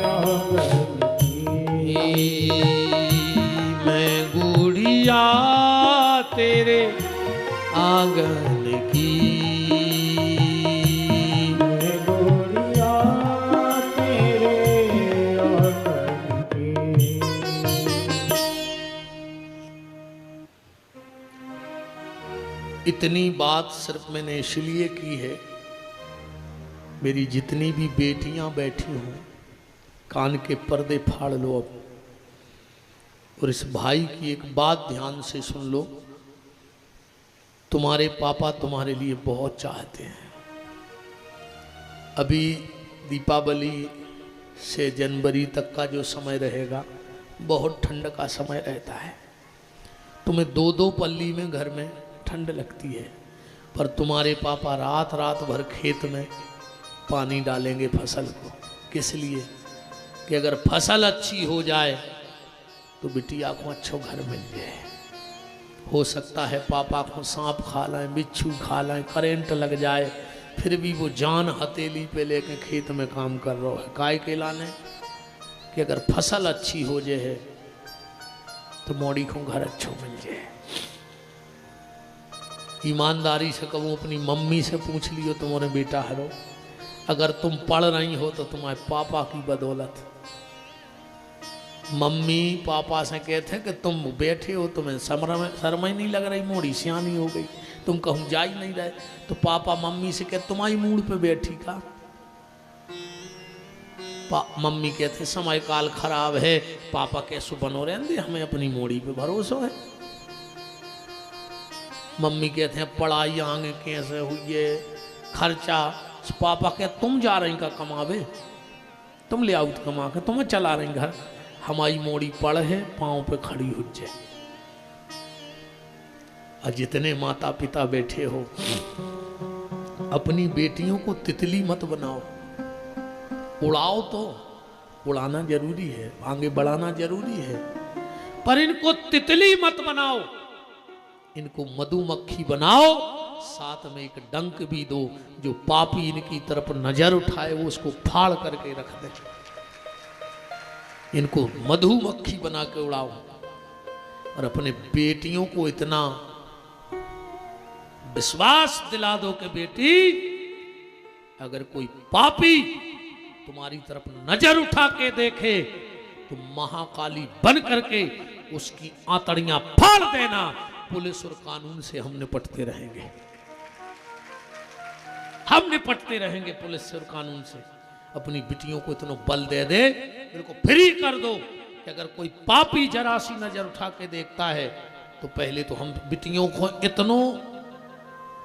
आंगन की। मैं गुड़िया तेरे आंगन की। मैं गुड़िया तेरे आंगन की। इतनी बात सिर्फ मैंने इसलिए की है, मेरी जितनी भी बेटियां बैठी हों, कान के पर्दे फाड़ लो अब, और इस भाई की एक बात ध्यान से सुन लो। तुम्हारे पापा तुम्हारे लिए बहुत चाहते हैं। अभी दीपावली से जनवरी तक का जो समय रहेगा, बहुत ठंड का समय रहता है। तुम्हें दो दो पल्ली में घर में ठंड लगती है, पर तुम्हारे पापा रात रात भर खेत में पानी डालेंगे फसल को। किस लिए? कि अगर फसल अच्छी हो जाए तो बिटिया को अच्छो घर मिल जाए। हो सकता है पापा को सांप खा लाएं, बिच्छू खा लाएं, करेंट लग जाए, फिर भी वो जान हथेली पे लेके खेत में काम कर रहा है। काय के लाने कि अगर फसल अच्छी हो जाए तो मोड़ी को घर अच्छो मिल जाए। ईमानदारी से कहूँ, अपनी मम्मी से पूछ लियो तुम्हारे बेटा हरो, अगर तुम पढ़ रही हो तो तुम्हारे पापा की बदौलत। मम्मी पापा से कहते हैं कि तुम बैठे हो, तुम्हें शर्म ही नहीं लग रही, मोड़ी सियानी हो गई, तुम कहूँ जा ही नहीं रहे, तो पापा मम्मी से कहते तुम्हारी मूड पे बैठी का। मम्मी कहते समय काल खराब है, पापा कैसे बनो रहने, हमें अपनी मोड़ी पे भरोसा है। मम्मी कहते हैं पढ़ाई आगे कैसे हुई है, खर्चा। पापा कहते तुम जा रही का कमावे, तुम ले आओ कमा के, तुम्हें चला रही घर, हमारी मोड़ी पड़ है पाँव पे खड़ी हो जाए। और जितने माता पिता बैठे हो, अपनी बेटियों को तितली मत बनाओ। उड़ाओ तो उड़ाना जरूरी है, आगे बढ़ाना जरूरी है, पर इनको तितली मत बनाओ, इनको मधुमक्खी बनाओ। साथ में एक डंक भी दो, जो पापी इनकी तरफ नजर उठाए वो उसको फाड़ करके रख दे। इनको मधुमक्खी बना के उड़ाओ। और अपने बेटियों को इतना विश्वास दिला दो कि बेटी, अगर कोई पापी तुम्हारी तरफ नजर उठा के देखे तो महाकाली बन करके उसकी आंतड़ियां फाड़ देना। पुलिस और कानून से हम निपटते रहेंगे, हम निपटते रहेंगे पुलिस से और कानून से। अपनी बिटियों को इतना बल दे दे, इनको फ्री कर दो कि अगर कोई पापी जरा सी नजर उठा के देखता है तो पहले तो हम बिटियों को इतनो,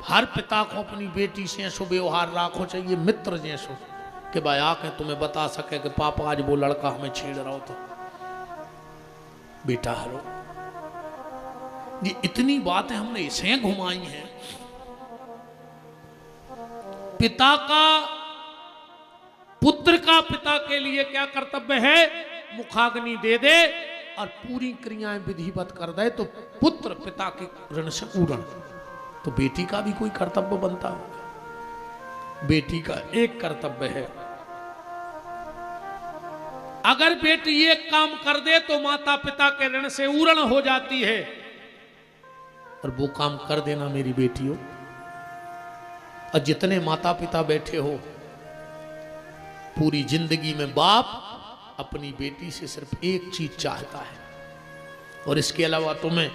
हर पिता को अपनी बेटी से ऐसो व्यवहार राखो चाहिए, मित्र जैसो, कि भाई आके तुम्हें बता सके कि पापा आज वो लड़का हमें छेड़ रहा हो तो बेटा हरो। ये इतनी बातें हमने इसे घुमाई हैं। पिता का, पुत्र का पिता के लिए क्या कर्तव्य है? मुखाग्नि दे दे और पूरी क्रियाएं विधिवत कर दे तो पुत्र पिता के ऋण से उड़न। तो बेटी का भी कोई कर्तव्य बनता होगा। बेटी का एक कर्तव्य है, अगर बेटी ये काम कर दे तो माता पिता के ऋण से उड़न हो जाती है, और वो काम कर देना मेरी बेटियों। और जितने माता पिता बैठे हो, पूरी जिंदगी में बाप अपनी बेटी से सिर्फ एक चीज चाहता है, और इसके अलावा तुम्हें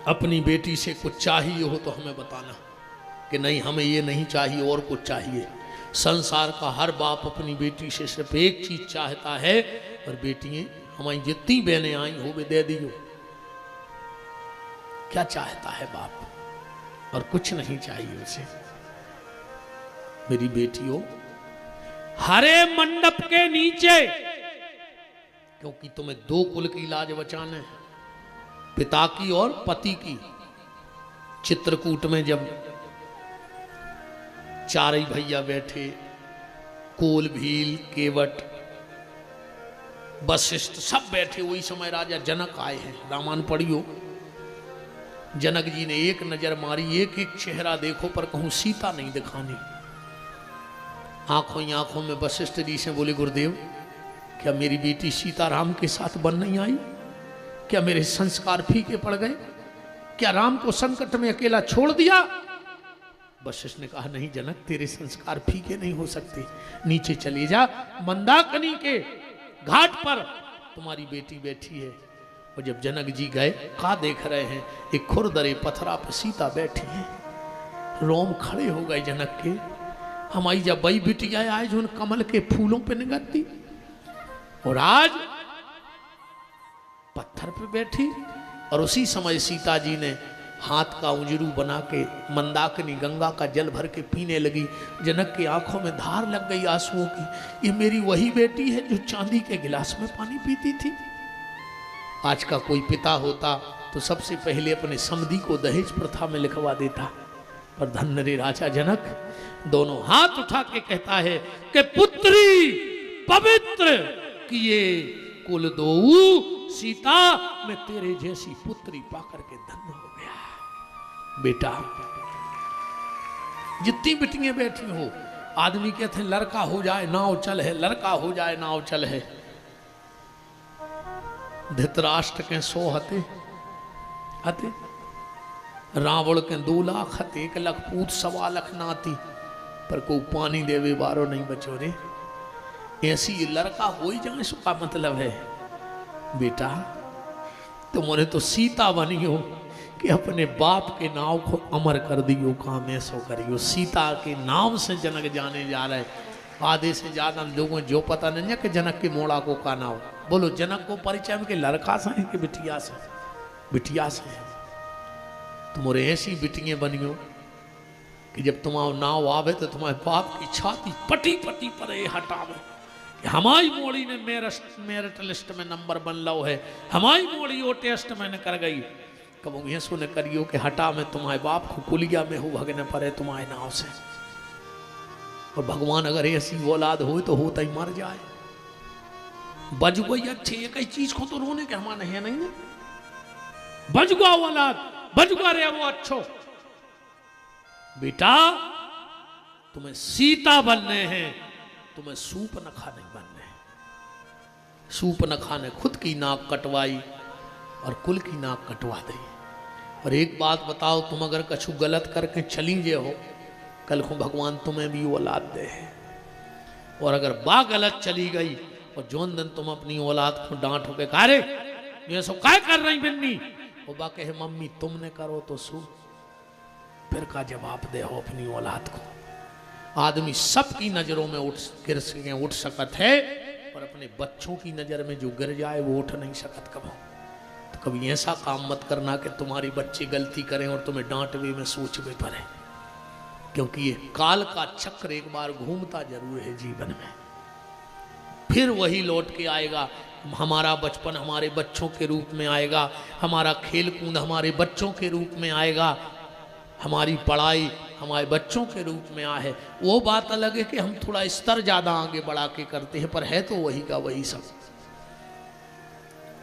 अपनी बेटी से कुछ चाहिए हो तो हमें बताना कि नहीं हमें ये नहीं चाहिए और कुछ चाहिए। संसार का हर बाप अपनी बेटी से सिर्फ एक चीज चाहता है, और बेटियां हमारी जितनी बहनें आई हो वे दे दियो। क्या चाहता है बाप? और कुछ नहीं चाहिए उसे। मेरी बेटियों, हरे मंडप के नीचे, क्योंकि तुम्हें दो कुल की लाज बचाने है, पिता की और पति की। चित्रकूट में जब चारई भैया बैठे, कोल, भील, केवट, वशिष्ठ सब बैठे, वही समय राजा जनक आए हैं। रामायण पढ़ियो। जनक जी ने एक नजर मारी, एक एक चेहरा देखो, पर कहूं सीता नहीं दिखानी। आंखों ही आंखों में वशिष्ठ जी से बोले, गुरुदेव क्या मेरी बेटी सीता राम के साथ बन नहीं आई? क्या मेरे संस्कार फीके पड़ गए? क्या राम को संकट में अकेला छोड़ दिया? वशिष्ठ ने कहा, नहीं जनक, तेरे संस्कार फीके नहीं हो सकते। नीचे चले जा, मंदाकिनी के घाट पर तुम्हारी बेटी बैठी है। और जब जनक जी गए, का देख रहे हैं, एक खुरदरे पथरा पर सीता बैठी है। रोम खड़े हो गए जनक के। हमारी जब बई बिटिया आए जो उन कमल के फूलों पे निगरती, और आज पत्थर पे बैठी। और उसी समय सीता जी ने हाथ का उंजरू बना के मंदाकिनी गंगा का जल भर के पीने लगी। जनक की आंखों में धार लग गई आंसुओं की। ये मेरी वही बेटी है जो चांदी के गिलास में पानी पीती थी। आज का कोई पिता होता तो सबसे पहले अपने समधी को दहेज प्रथा में लिखवा देता, पर धन्य रे राजा जनक दोनों हाथ उठा के कहता है कि पुत्री पवित्र किए कुल दो सीता, मैं तेरे जैसी पुत्री पाकर के धन्य हो गया। बेटा, जितनी बिटियां बैठी हो, आदमी कहते हैं लड़का हो जाए नाव चल है, लड़का हो जाए नाव चल है। धृतराष्ट्र के 100 हते, रावण के 2 लाख हते, 1 लाख पूत 1.25 लाख नाती, पर को पानी देवे बारो नहीं बचो रे। ऐसी लड़का हो ही जाए, इसका मतलब है बेटा तुमने तो सीता बनी हो कि अपने बाप के नाव को अमर कर दियो, काम ऐसो करियो। सीता के नाम से जनक जाने जा रहे। आधे से ज्यादा लोगों जो पता नहीं है कि जनक के मोड़ा को का नाव। बोलो, जनक को परिचय में कि लड़का से है कि बिटिया से? बिटिया से है। तुम्हारे ऐसी बिटियां बनियो कि जब तुम्हारा नाव आवे तो तुम्हारे बाप की छाती पटी पटी पर हटावे। हमारी मोड़ी ने मेरिट लिस्ट में नंबर बन लो है, हमारी मोड़ी वो टेस्ट मैंने कर गई। कब ये सुने करियो कि हटा में तुम्हारे बाप को कुलिया में हो भगने पड़े तुम्हारे नाव से। और भगवान अगर ऐसी औलाद हो तो होता ही मर जाए। बज गई अच्छे, एक ही चीज को तो रोने के हमारे है नहीं है। बज गया औलाद, बज गया रे वो अच्छो। बेटा तुम्हें सीता बनने हैं, तुम्हें सूप नखा नहीं बनने। सूप नखा ने खुद की नाक कटवाई और कुल की नाक कटवा दी। और एक बात बताओ, तुम अगर कछु गलत करके चली जे हो, कल को भगवान तुम्हें भी औलाद दे। और अगर बा गलत चली गई और जोन दिन तुम अपनी औलाद को डांटो के कारे ये सब काय कर रही बिन्नी, वो बा कहे मम्मी तुमने करो तो सू, फिर का जवाब दे हो अपनी औलाद को। आदमी सबकी नजरों में उठ सकत है, पर अपने बच्चों की नजर में जो गिर जाए वो उठ नहीं सकत कभी। तो कभी ऐसा काम मत करना कि तुम्हारी बच्चे गलती करें और तुम्हें डांटवे में सोचवे पड़े, क्योंकि ये काल का चक्र एक बार घूमता जरूर है जीवन में, फिर वही लौट के आएगा। हमारा बचपन हमारे बच्चों के रूप में आएगा, हमारा खेल कूद हमारे बच्चों के रूप में आएगा, हमारी पढ़ाई हमारे बच्चों के रूप में आ है। वो बात अलग है कि हम थोड़ा स्तर ज्यादा आगे बढ़ा के करते हैं, पर है तो वही का वही सब।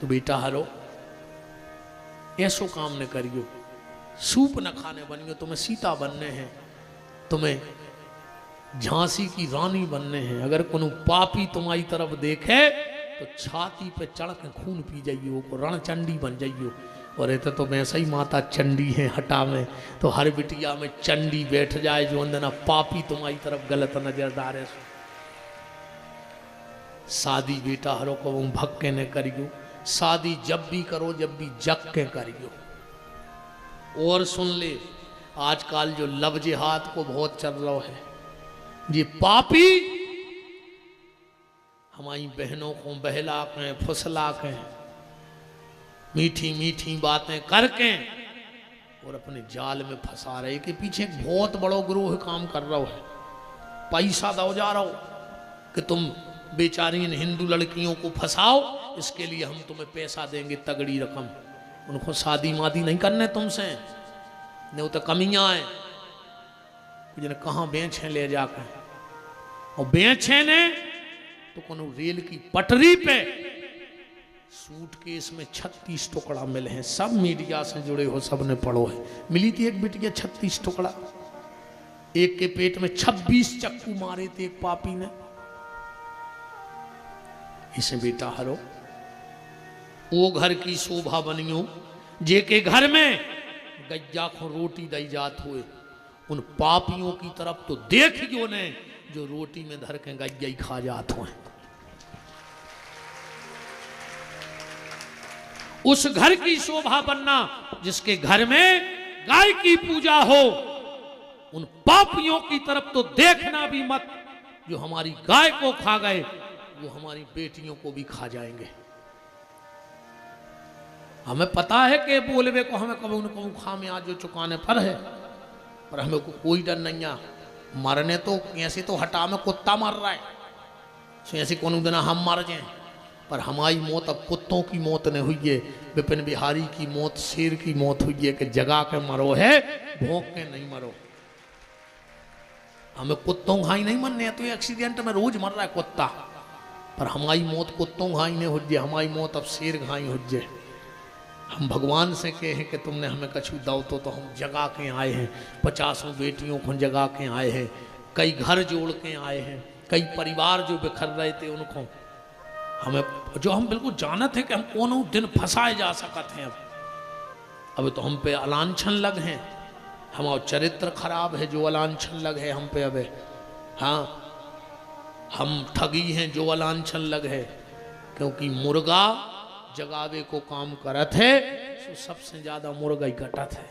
तो बेटा हरो, ऐसो काम न करियो, सूप न खाने बनियो। तुम्हें सीता बनने हैं, तुम्हें झांसी की रानी बनने हैं। अगर कोनो पापी तुम्हारी तरफ देखे तो छाती पे चढ़ के खून पी जाइयो, को रणचंडी बन जाइयो। और ऐसे तो वैसे ही माता चंडी है हटा में, तो हर बिटिया में चंडी बैठ जाए जो अंदर पापी तुम्हारी तरफ गलत नजर डाले। शादी बेटा हरो को भक्के ने करियो, शादी जब भी करो जब भी जग के करियो। और सुन ले, आजकल जो लव जिहाद को बहुत चल रहा है, ये पापी हमारी बहनों को बहला के फुसला के मीठी मीठी बातें करके और अपने जाल में फंसा रहे कि पीछे एक बहुत बड़ा ग्रोह काम कर रहा है, पैसा दो जा रहा हो कि तुम बेचारी इन हिंदू लड़कियों को फंसाओ, इसके लिए हम तुम्हें पैसा देंगे तगड़ी रकम। उनको शादी मादी नहीं करने तुमसे, नहीं तो कमियां आए जिन्हें कहाँ बेच ले जाकर, और बेचे ने तो कोनो रेल की पटरी पे सूटकेस में 36 टुकड़ा मिले हैं। सब मीडिया से जुड़े हो, सब ने पढ़ो है। मिली थी एक बिटिया 36 टुकड़ा, एक के पेट में 26 चक्कू मारे थे एक पापी ने। इसे बेटा हरो वो घर की शोभा बनियो जे के घर में गज्जा को रोटी दई जात हुए, उन पापियों की तरफ तो देखियो ने जो रोटी में धर के गज्जा ही खा जात हुए। उस घर की शोभा बनना जिसके घर में गाय की पूजा हो, उन पापियों की तरफ तो देखना भी मत जो हमारी गाय को खा गए, वो हमारी बेटियों को भी खा जाएंगे। हमें पता है कि बोलवे को हमें कभी न कभी खामे आज जो चुकाने पर है, पर हमें को कोई डर नहीं है। मरने तो ऐसे तो हटा में कुत्ता मर रहा है, सो ऐसे कौन दिन हम मर जाए, पर हमारी मौत अब कुत्तों की मौत नहीं हुई है। विपिन बिहारी की मौत शेर की मौत हुई है कि जगा के मरो है, भोंक के नहीं मरो। हमें कुत्तों घाई नहीं मरने हैं, तो ये एक्सीडेंट में रोज मर रहा है कुत्ता, पर हमारी मौत कुत्तों घाई नहीं हो जाए, हमारी मौत अब शेर घाई हो जाए। हम भगवान से कहे कि तुमने हमें कछु दाव तो हम जगा के आए हैं, 50 बेटियों को जगा के आए हैं, कई घर जोड़ के आए हैं, कई परिवार जो बिखर रहे थे उनको हमें, जो हम बिल्कुल जानते हैं कि हम कौन दिन फंसाए जा सकते हैं। अब तो हम पे अलांछन लग हैं, हमारा चरित्र खराब है जो अलांछन लग है हम पे। अब हाँ, हम ठगी हैं जो अलांछन लग है, क्योंकि मुर्गा जगावे को काम करत है, तो सबसे ज्यादा मुर्गा ही कटत है।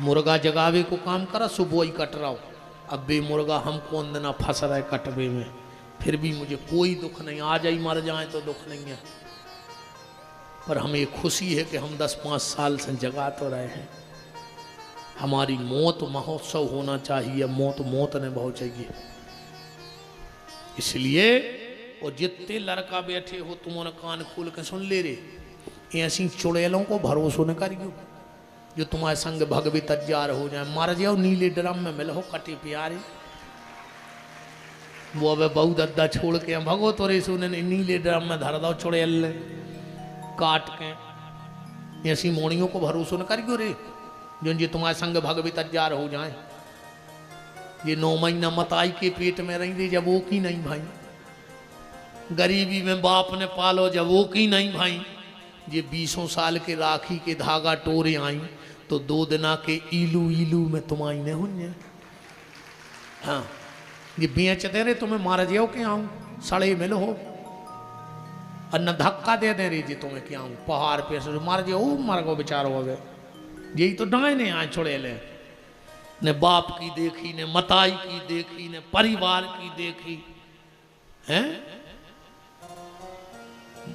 मुर्गा जगावे को काम करा, सुबह ही कट रहा हो। अब बे मुर्गा हम कौन देना फंस रहे कटवे में, फिर भी मुझे कोई दुख नहीं, आ जाए मर जाए तो दुख नहीं है, पर हमें खुशी है कि हम 10-5 साल से जगा तो रहे हैं। हमारी मौत महोत्सव होना चाहिए, मौत मौत ने बहुत चाहिए। इसलिए और जितने लड़का बैठे हो तुमने कान खोल के सुन ले रे, ऐसी चुड़ैलों को भरोसा न करियो जो तुम्हारे संग भगवी तैयार हो जाए, मर जाओ नीले ड्रम में मिलो कटे प्यारे। वो अब बहुत अद्दा छोड़ के भगो तोरे सुने नीले ड्रम में धर दो चुड़ैल काट के। ऐसी मोड़ियों को भरोसा न करियो रे जो जी तुम्हारे संग भगवी तैयार हो जाए। ये 9 महीना मताई के पेट में रही थी जब वो की नहीं भाई, गरीबी में बाप ने पालो जब वो की नहीं भाई। ये 20 साल के राखी के धागा टोरे आई तो 2 दिना के इलू इलू में तुम आई ने हुए। हाँ, ये बेच दे रहे तुम्हें मार जाओ के आऊं सड़े मिल हो, और न धक्का दे दे रही जी तुम्हें क्या आऊं पहाड़ पे से मार जाओ मर गो बेचारो। अब यही तो डाय ने आए छोड़े ले, ने बाप की देखी, ने मताई की देखी, ने परिवार की देखी हैं।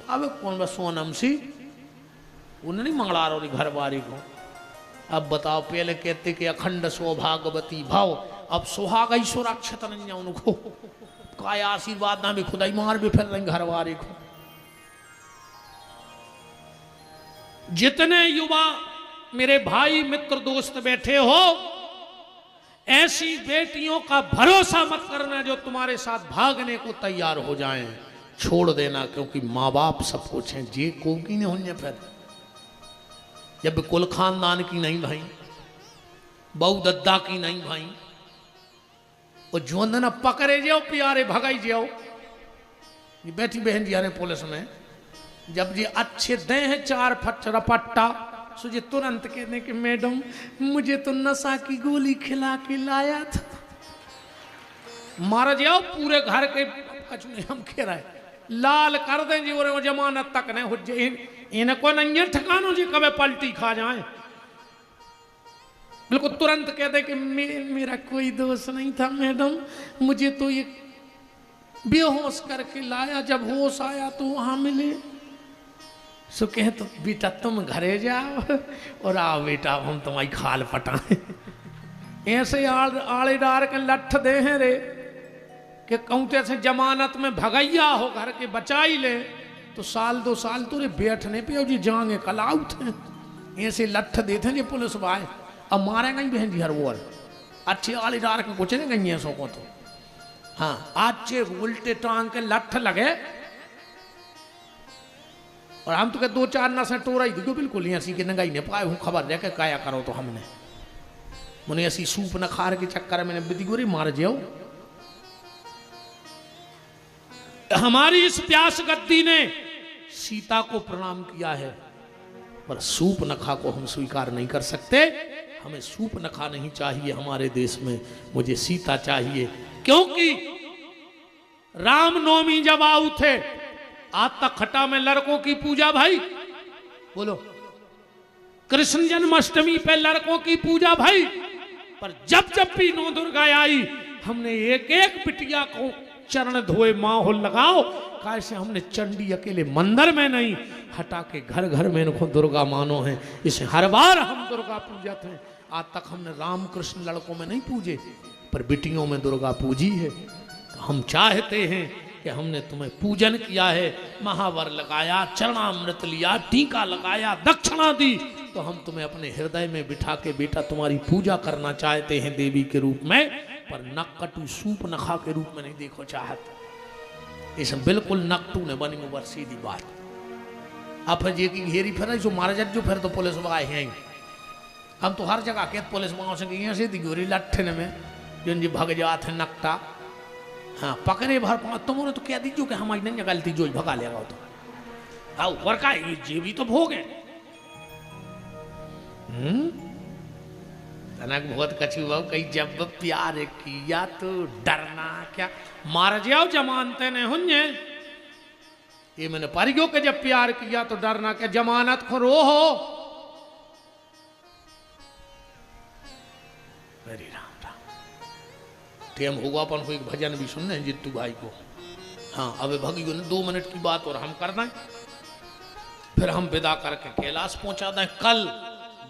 अब कौन बस सोनम सी उन्हें नहीं मंगला रही घर बारी को। अब बताओ, पहले कहते कि अखंड सौभाग्यवती भाव, अब सुहाग ही सुरक्षित नहीं है उनको, काय आशीर्वाद ना भी खुदाई मार भी फिर रही घर बारी को। जितने युवा मेरे भाई मित्र दोस्त बैठे हो, ऐसी बेटियों का भरोसा मत करना जो तुम्हारे साथ भागने को तैयार हो जाएं, छोड़ देना। क्योंकि माँ बाप सब कुछ हैं, जे को की नहीं होने फिर जब कुल खानदान की नहीं भाई, बहु दद्दा की नहीं भाई, और जो न पकड़े जाओ प्यारे भगाई जाओ। ये बेटी बहन जी आ रहे पुलिस में, जब जी अच्छे दे हैं 4 फट रपट्टा, सुझे तुरंत कहने कि मैडम मुझे तो नशा की गोली खिला के लाया था। मार जाओ पूरे घर के हम कह रहे लाल कर दें जी, और जमानत तक नहीं हो जाए। इनको नहीं है ठिकानों जी कभी पलटी खा जाए। बिल्कुल तुरंत कह दे कि मेरा कोई दोष नहीं था मैडम, मुझे तो ये बेहोश करके लाया, जब होश आया तो वहां मिले। सो कहे तो बेटा तुम घरे जाओ और आओ बेटा हम तुम्हारी खाल पटाए। ऐसे आड़े डार के लठ दे हैं रे कि कौते से जमानत में भगैया हो घर के बचाई ले तो साल 2 साल तो रे बैठने पे जी जाएंगे कलाऊ थे। ऐसे लठ देते जी पुलिस भाई अब मारेगा ही बहन जी हर वो अच्छे आड़े डार के कुछ नहीं गई ऐसो को तो हाँ अच्छे उल्टे टांग के लठ लगे और हम तो 2-4 ना से टोरा ही दिखो बिल्कुल ऐसी कि नंगाई ने पाए हूँ खबर दे के काया करो तो हमने मुने ऐसी सूप न खार के चक्कर मैंने बिदिगोरी मार जाओ। हमारी इस प्यास गद्दी ने सीता को प्रणाम किया है पर सूप नखा को हम स्वीकार नहीं कर सकते। हमें सूप नखा नहीं चाहिए हमारे देश में, मुझे सीता चाहिए। क्योंकि रामनवमी जब आऊ थे आज तक खटा में लड़कों की पूजा भाई बोलो, कृष्ण जन्माष्टमी पे लड़कों की पूजा भाई, पर जब जब भी नौ दुर्गा आई हमने एक एक बिटिया को चरण धोए माहौल लगाओ। कैसे हमने चंडी अकेले मंदिर में नहीं हटा के घर घर में इनको दुर्गा मानो है। इसे हर बार हम दुर्गा पूजा थे। आज तक हमने राम कृष्ण लड़कों में नहीं पूजे पर बिटियों में दुर्गा पूजी है। तो हम चाहते हैं कि हमने तुम्हें पूजन किया है, महावर लगाया, चरणामृत लिया, टीका लगाया, दक्षिणा दी, तो हम तुम्हें अपने हृदय में बिठा के बेटा तुम्हारी पूजा करना चाहते हैं देवी के रूप में, पर नक्कटू सूप नखा के रूप में नहीं देखो चाहते। इस बिल्कुल नकटू ने बनी मुबर सीधी बात। अब फिर ये की घेरी फिर जो मारा जाए जो फिर तो पुलिस वाले हैं। हम तो हर जगह के पुलिस वालों से यहाँ से दिगोरी लट्ठन में जो जी भग जाते नकटा हाँ पकड़े भर पाँच तुमने तो क्या दीजिए कि हमारी नहीं गलती जो भगा लेगा तो हाँ ऊपर का ये भी तो भोग है। तनक बहुत कछु बाबू कहीं जब प्यार किया तो डरना क्या, मार जाओ जमानते ने हुन्ने ये मैंने परिगो के जब प्यार किया तो डरना क्या, जमानत खो रो हो। हरे राम राम टेम होगा अपन को एक भजन भी सुनने हैं जित्तू भाई को। हाँ अब भगियो ने 2 मिनट की बात और हम कर दें फिर हम विदा करके कैलाश पहुंचा दें। कल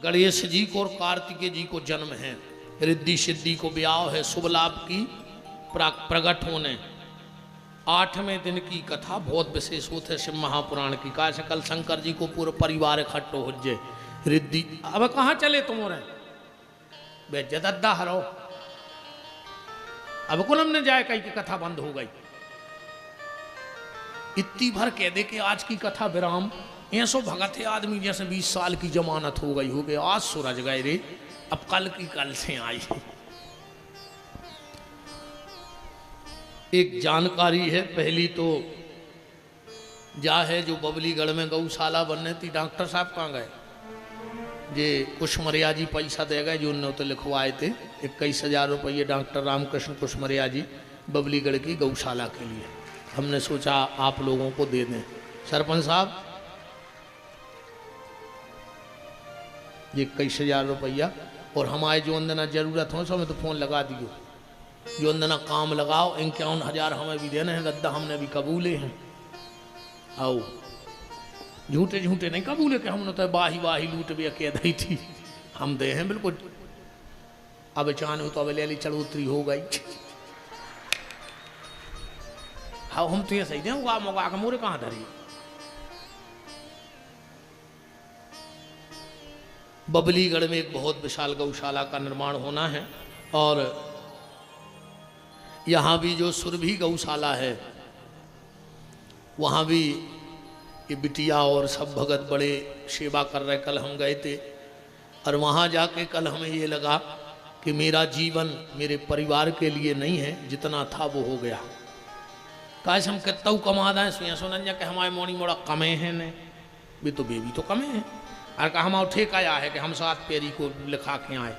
गणेश जी को और कार्तिकेय जी को जन्म है, रिद्धि सिद्धि को ब्याह है, शुभ लाभ की प्रकट होने। 8वें दिन की कथा बहुत विशेष होते शिव महापुराण की। कहा से कल शंकर जी को पूरा परिवार इकट्ठो हो जाए रिद्धि। अब कहाँ चले तुम और बे जदद्दा हरो अब कुल हमने जाए कहीं की कथा बंद हो गई। इतनी भर कह दे कि आज की कथा विराम। ऐसो भगत है आदमी जैसे 20 साल की जमानत हो गई आज सूरज गए रे, अब कल की कल से आई। एक जानकारी है पहली तो जा है जो बबलीगढ़ में गौशाला बनने थी, डॉक्टर साहब कहाँ गए जे कुशमरिया जी पैसा दे गए जो उन्होंने तो लिखवाए थे 21,000 रुपये डॉक्टर रामकृष्ण कुशमरिया जी बबलीगढ़ की गौशाला के लिए। हमने सोचा आप लोगों को दे दें। सरपंच साहब ये 21,000 रुपया और हमारे जो अंदना जरूरत हो सो हमें तो फोन लगा दियो, जो अंदना काम लगाओ 51,000 हमें भी देने हैं गद्दा हमने भी कबूले हैं। आओ झूठे झूठे नहीं कबूले कि हमने तो बाही बाही लूट भी कह दी थी, हम दे हैं बिल्कुल। अब चान हो तो अब ले चढ़ोतरी हो गई। हाँ हम तो ये सही दें उगा मुगा के मोरे कहाँ धरी। बबलीगढ़ में एक बहुत विशाल गौशाला का निर्माण होना है और यहाँ भी जो सुरभि गौशाला है वहाँ भी ये बिटिया और सब भगत बड़े सेवा कर रहे। कल हम गए थे और वहाँ जाके कल हमें ये लगा कि मेरा जीवन मेरे परिवार के लिए नहीं है, जितना था वो हो गया। काश हम कितना कमा दें सुया सोनंजा के हमारे मोड़ी मोड़ा कमे हैं ने भी तो बेबी तो कमे हैं और कहा हम ठेक आया है कि हम 7 पेरी को लिखा के आए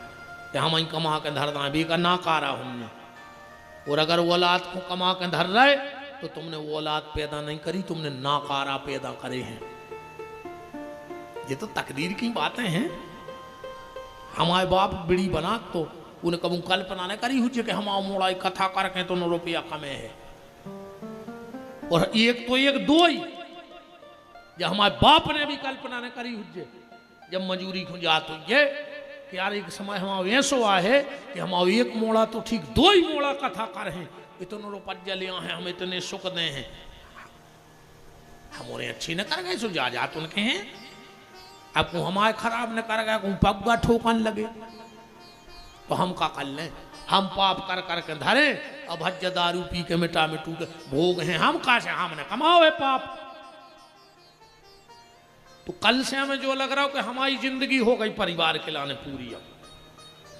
कि हम ही कमा के धर दें भी का ना कारा हमने। और अगर वो औलाद को कमा के धर रहे तो तुमने वो औलाद पैदा नहीं करी, तुमने नाकारा पैदा करे हैं। ये तो तकदीर की बातें हैं। हमारे बाप बिड़ी बना तो उन्हें कबू कल्पना नहीं करी हुई कि हम मोड़ा कथा करके तो 9 रुपया कमे है। और एक तो एक 2 ही जब हमारे बाप ने भी कल्पना ने करी हुजे जब मजूरी को जात हुई कि यार एक समय हमारा ऐसो आहे कि हमारा एक मोड़ा तो ठीक 2 ही मोड़ा कथा कर हैं, इतने रुपये जलिया हैं, हम इतने सुख दे हैं, हम उन्हें अच्छी न कर गए सो जा उनके हैं, अब को हमारे खराब न कर गए को पग्गा ठोकन लगे तो हम का कर लें, हम पाप कर कर के धरे, अब हज दारू पी के मिटा मिटू के भोग हैं, हम कहा से हमने कमाओ है पाप। तो कल से हमें जो लग रहा हो कि हमारी जिंदगी हो गई परिवार के लाने पूरी, अब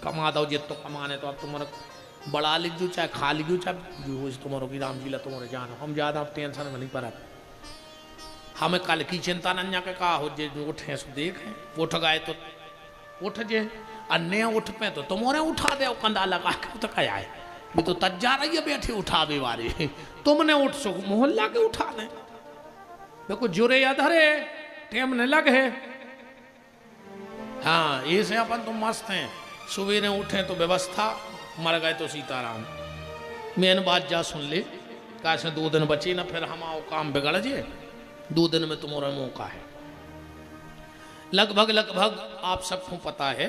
कमा दो जित तो कमाने तो अब तुम्हारा बड़ा लिख दो चाहे खा लिख दो चाहे जो हो तुम्हारो की राम जी ला तुम्हारे जानो, हम ज्यादा टेंशन में नहीं पड़ा, हमें कल की चिंता नन्या के कहा हो जे जो उठे सो देखें, उठ गए तो उठ जे अन्य उठ पे तो तुम्हारे उठा दे कंधा लगा के तो क्या है, ये तो तज्जा रही है बैठे उठावे वाले, तुमने उठ सो मोहल्ला के उठा दे, देखो जुरे या धरे टेम न लगे। हाँ ये से अपन तो मस्त हैं, सवेरे उठे तो व्यवस्था, मर गए तो सीताराम। मेन बात जा सुन ले, कैसे 2 दिन बचे ना फिर हमारा काम बिगड़ जाए, 2 दिन में तुम्हारा मौका है। लगभग आप सबको पता है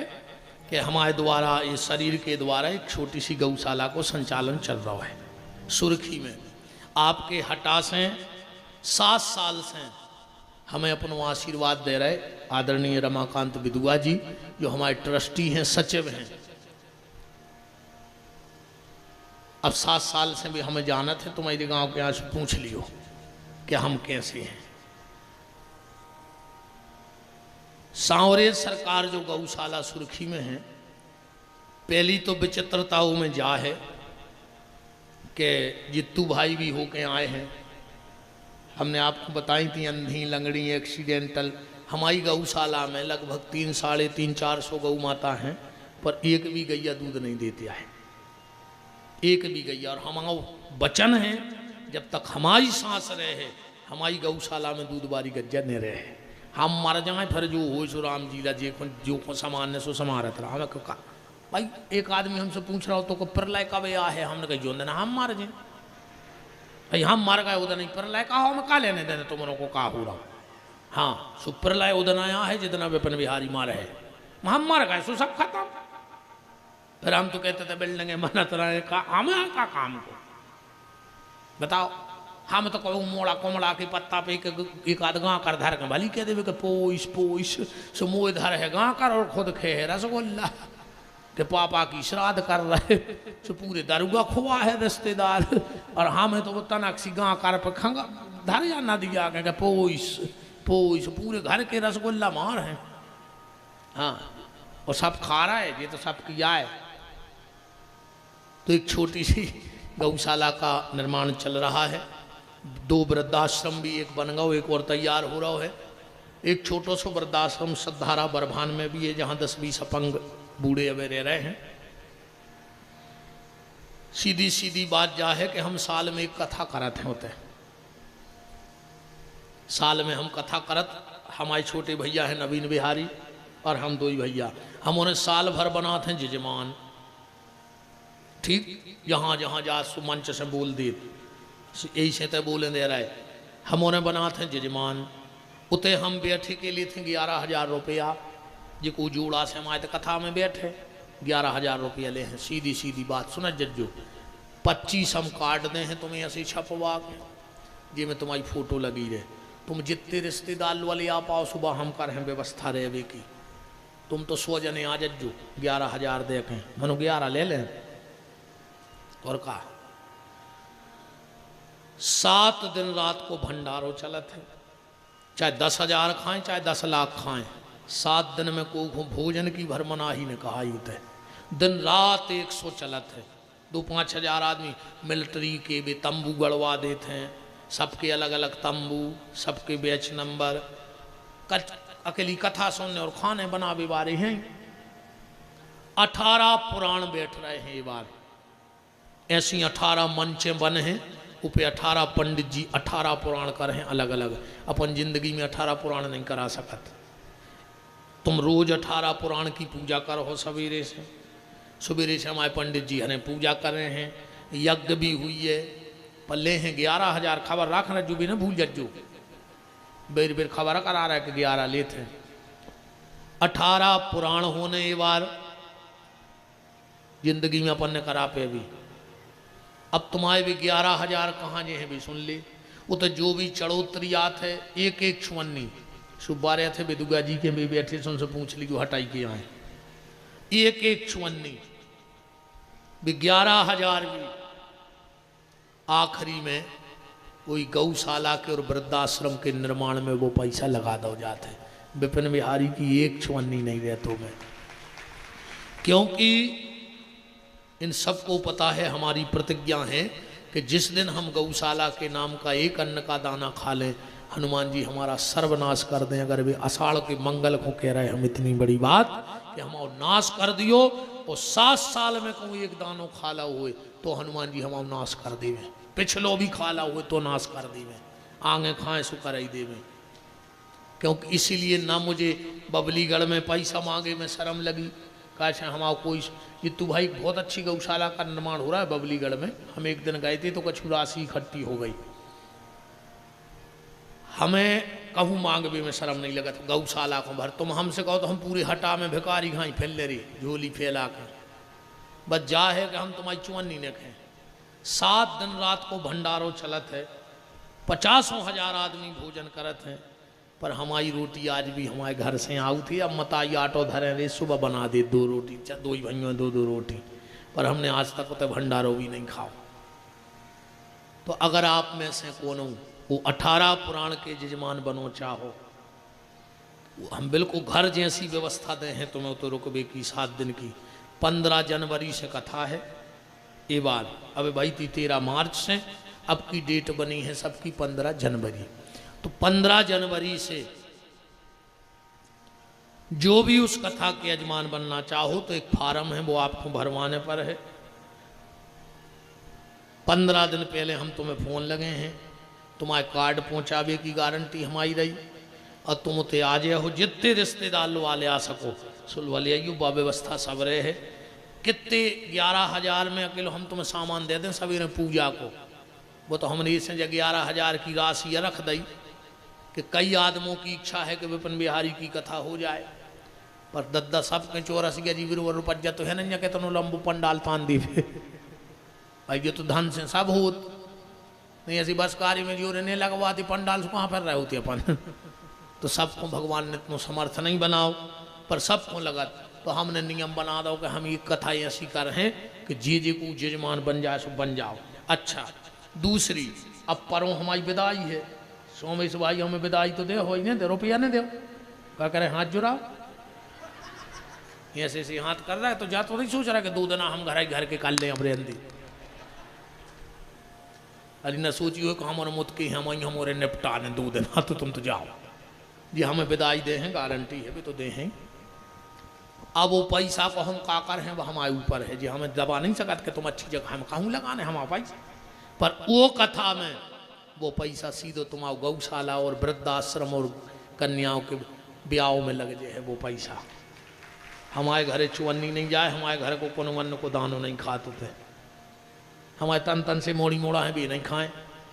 कि हमारे द्वारा इस शरीर के द्वारा एक छोटी सी गौशाला को संचालन चल रहा है सुर्खी में। आपके हटा से 7 साल से हमें अपना आशीर्वाद दे रहे आदरणीय रमाकांत विदुआ जी, जो हमारे ट्रस्टी हैं, सचिव हैं। अब 7 साल से भी हमें जाना थे, तुम्हारे गांव के यहाँ से पूछ लियो कि हम कैसे हैं। सांवरे सरकार जो गौशाला सुर्खी में है, पहली तो विचित्रताओं में जा है कि जित्तू भाई भी होके आए हैं, हमने आपको बताई थी अंधी लंगड़ी एक्सीडेंटल। हमारी गौशाला में लगभग 3, साढ़े 3, 400 गौ माता हैं, पर एक भी गैया दूध नहीं देती है, एक भी गैया। और हमारा वचन है जब तक हमारी सांस रहे हमारी गौशाला में दूध बारी गज्जा नहीं रहे, हम मर जाए फिर जो हो सो राम जी ला जो को सामान्य सो समारत रहा। हमें कहा भाई एक आदमी हमसे पूछ रहा हो तो प्रलय कब आ है, हमने कहा जो देना हम मार जाए, भाई हम मर गए उधर नहीं प्रलय का हो, मैं का लेने देने तुमरों को का हो रहा। हाँ सुप्रलय उधर आया है जितना विपिन बिहारी मारे है, हम मर गए सो सब खत्म। फिर हम तो कहते थे बिल्डिंगे मनत रहे का हमें का काम को बताओ, हम तो कहूँ मोड़ा कोमड़ा के पत्ता पे एक आध गाँ कर धर के भली कह देवे कि पोइस पोइस सो मोह धर है गाँ कर और खुद खे है रसगुल्ला के पापा की श्राद्ध कर रहे सो पूरे दरुगा खुआ है रिश्तेदार, और हमें तो वो तनक सी गाँ कर पे खंगा धर या ना दिया के पोइस पोइस पूरे घर के रसगुल्ला मार हैं। हाँ और सब खा रहा है, ये तो सब किया है। तो एक छोटी सी गौशाला का निर्माण चल रहा है, 2 वृद्धाश्रम भी एक बन गया, एक और तैयार हो रहा है। एक छोटा सा वृद्धाश्रम सद्धारा बरभान में भी है, जहाँ 10-20 अपंग बूढ़े अवे रह रहे हैं। सीधी सीधी बात जा है कि हम साल में एक कथा करत होते हैं, साल में हम कथा करत, हमारे छोटे भैया हैं नवीन बिहारी और हम 2 ही भैया, हम उन्हें साल भर बनाते हैं जजमान। ठीक जहाँ जहाँ जा मंच से बोल दे यही से तो बोले दे रहे, हम उन्हें बनाते हैं जजमान। उते हम बैठे के लिए थे 11,000 रुपया, जिको जोड़ा से हमारे कथा में बैठे 11,000 रुपया ले हैं। सीधी सीधी बात सुना जज्जो, 25 हम काट दे हैं तुम्हें ऐसे छपवा के, जी में तुम्हारी फोटो लगी रहे, तुम जितने रिश्तेदार वाले आ पाओ सुबह हम कर हैं व्यवस्था रहे की, तुम तो 100 जने आ जज्जो 11,000 देखें, मनो 11 ले लें। और कहा 7 दिन रात को भंडारो चलत है, चाहे 10,000 खाएं चाहे 10 लाख खाएं, 7 दिन में को भोजन की भरमनाही ने कहा ही थे। दिन रात 100 चलत है, 2-5 हजार आदमी मिलिट्री के भी तंबू गड़वा देते हैं, सबके अलग अलग तंबू, सबके बैच नंबर, अकेली कथा सुनने और खाने बना भी बारे हैं। 18 पुराण बैठ रहे हैं ये बार, ऐसी 18 मंचे बने हैं, ऊपर 18 पंडित जी 18 पुराण कर हैं अलग अलग। अपन जिंदगी में 18 पुराण नहीं करा सकत, तुम रोज 18 पुराण की पूजा करो सवेरे से। सवेरे से हमारे पंडित जी हमें पूजा कर रहे हैं, यज्ञ भी हुई है, पल्ले हैं 11,000 खबर रखना जो भी ना भूल जज्जो, बेर बेर खबर करा रहा है कि 11 लेते हैं। 18 पुराण होने ये बार जिंदगी में अपन ने करा पे भी। अब तुम्हारे भी 11,000 कहाँ जे हैं भी सुन ले। वो तो जो भी चढ़ोतरी आत है एक एक छुअन्नी सुबह रहे थे बेदुगा जी के भी बैठे से उनसे पूछ ली हटाई के आए एक एक छुअन्नी भी 11,000 भी। आखिरी में वही गौशाला के और वृद्धाश्रम के निर्माण में वो पैसा लगा दो जाते हैं। विपिन बिहारी की एक छुअन्नी नहीं रहते में, क्योंकि इन सबको पता है हमारी प्रतिज्ञा है कि जिस दिन हम गौशाला के नाम का एक अन्न का दाना खा लें हनुमान जी हमारा सर्वनाश कर दें। अगर वे आषाढ़ के मंगल को कह रहे हम इतनी बड़ी बात कि हम और नाश कर दियो और 7 साल में कहूँ एक दानो खाला हुए तो हनुमान जी हम नाश कर देवे। पिछलो भी खाला हुए तो नाश कर देवे, आगे खाएं सु कर देवे। क्योंकि इसीलिए ना मुझे बबलीगढ़ में पैसा मांगे में शर्म लगी। कैसे हमारा कोई ये तू भाई बहुत अच्छी गौशाला का निर्माण हो रहा है बबलीगढ़ में। हम एक दिन गए थे तो कुछ राशि इकट्ठी हो गई। हमें कहूँ मांग भी में शर्म नहीं लगा था गौशाला को भर। तुम हमसे कहो तो हम पूरे हटा में भिकारी घाई फैल ले रही झोली फैला के बस जा है कि हम तुम्हारी चुअन्नी ने कहें। 7 दिन रात को भंडारो चलत है, 50,000 आदमी भोजन करत हैं। पर हमारी रोटी आज भी हमारे घर से आऊ थी। अब मताई आटो धरे रे सुबह बना दे 2 रोटी 2 ही भाइयों 2 रोटी। पर हमने आज तक तो भंडारो भी नहीं खाओ। तो अगर आप में से कोनो वो 18 पुराण के यजमान बनो चाहो हम बिल्कुल घर जैसी व्यवस्था दे हैं तुम्हें तो रुकबे की 7 दिन की। 15 जनवरी से कथा है ये बार। अब भाई थी 13 मार्च से, अब की डेट बनी है सबकी 15 जनवरी। तो 15 जनवरी से जो भी उस कथा के यजमान बनना चाहो तो एक फार्म है वो आपको भरवाने पर है। 15 दिन पहले हम तुम्हें फोन लगे हैं, तुम्हारे कार्ड पहुंचावे की गारंटी हमारी रही और तुम उते आ जाए हो। जितने रिश्तेदार वाले आ सको सुलवाले आइयो व्यवस्था सब रहे है। कितने 11,000 में अकेले हम तुम्हें सामान दे दें सवेरे पूजा को। वो तो हमने इसे 11,000 की राशि रख दी कि कई आदमों की इच्छा है कि विपिन बिहारी की कथा हो जाए। पर दद्दा सब के 84 गजी रुपया तो है नहीं के लंबू पंडाल तान दी भाई ये तो धन से सब होत नहीं। ऐसी बस कार्य में जो रहने लगवाती पंडाल से कहाँ पर रहे होती अपन तो सबको भगवान ने इतना समर्थ नहीं बनाओ पर सबको लगा। तो हमने नियम बना दो कि हम ये कथा ऐसी कर हैं कि जे को जजमान बन जाए सो बन जाओ। अच्छा दूसरी अब परों हमारी विदाई है। सोमेश भाई हमें विदाई तो दे हो ही नहीं दे रुपया नहीं दो क्या करे हाथ जुड़ाओ। ऐसे ऐसे हाथ कर रहा है तो जा तो नहीं सोच रहा कि 2 दिन हम घर के काल लें अपने अंदी। अरे न सोची हो कि हमारे मुत के हमारे निपटा ने 2 दिन। हाँ तो तुम तो जाओ जी हमें विदाई दे हैं गारंटी है भी तो दे हैं। अब वो पैसा को हम का कर हैं वो हमारे ऊपर है जी। हमें दबा नहीं सकता कि तुम अच्छी जगह हम कहूँ लगाने हमारा पैसा। पर वो कथा में वो पैसा सीधो तुम्हारा गौशाला और वृद्धाश्रम और कन्याओं के ब्याह में लग जाए है वो पैसा। हमारे घरे चुअन्नी नहीं जाए, हमारे घर को कोनो अन्न को दानो नहीं खाते थे। हमारे तन तन से मोड़ी मोड़ा है भी नहीं खाएं।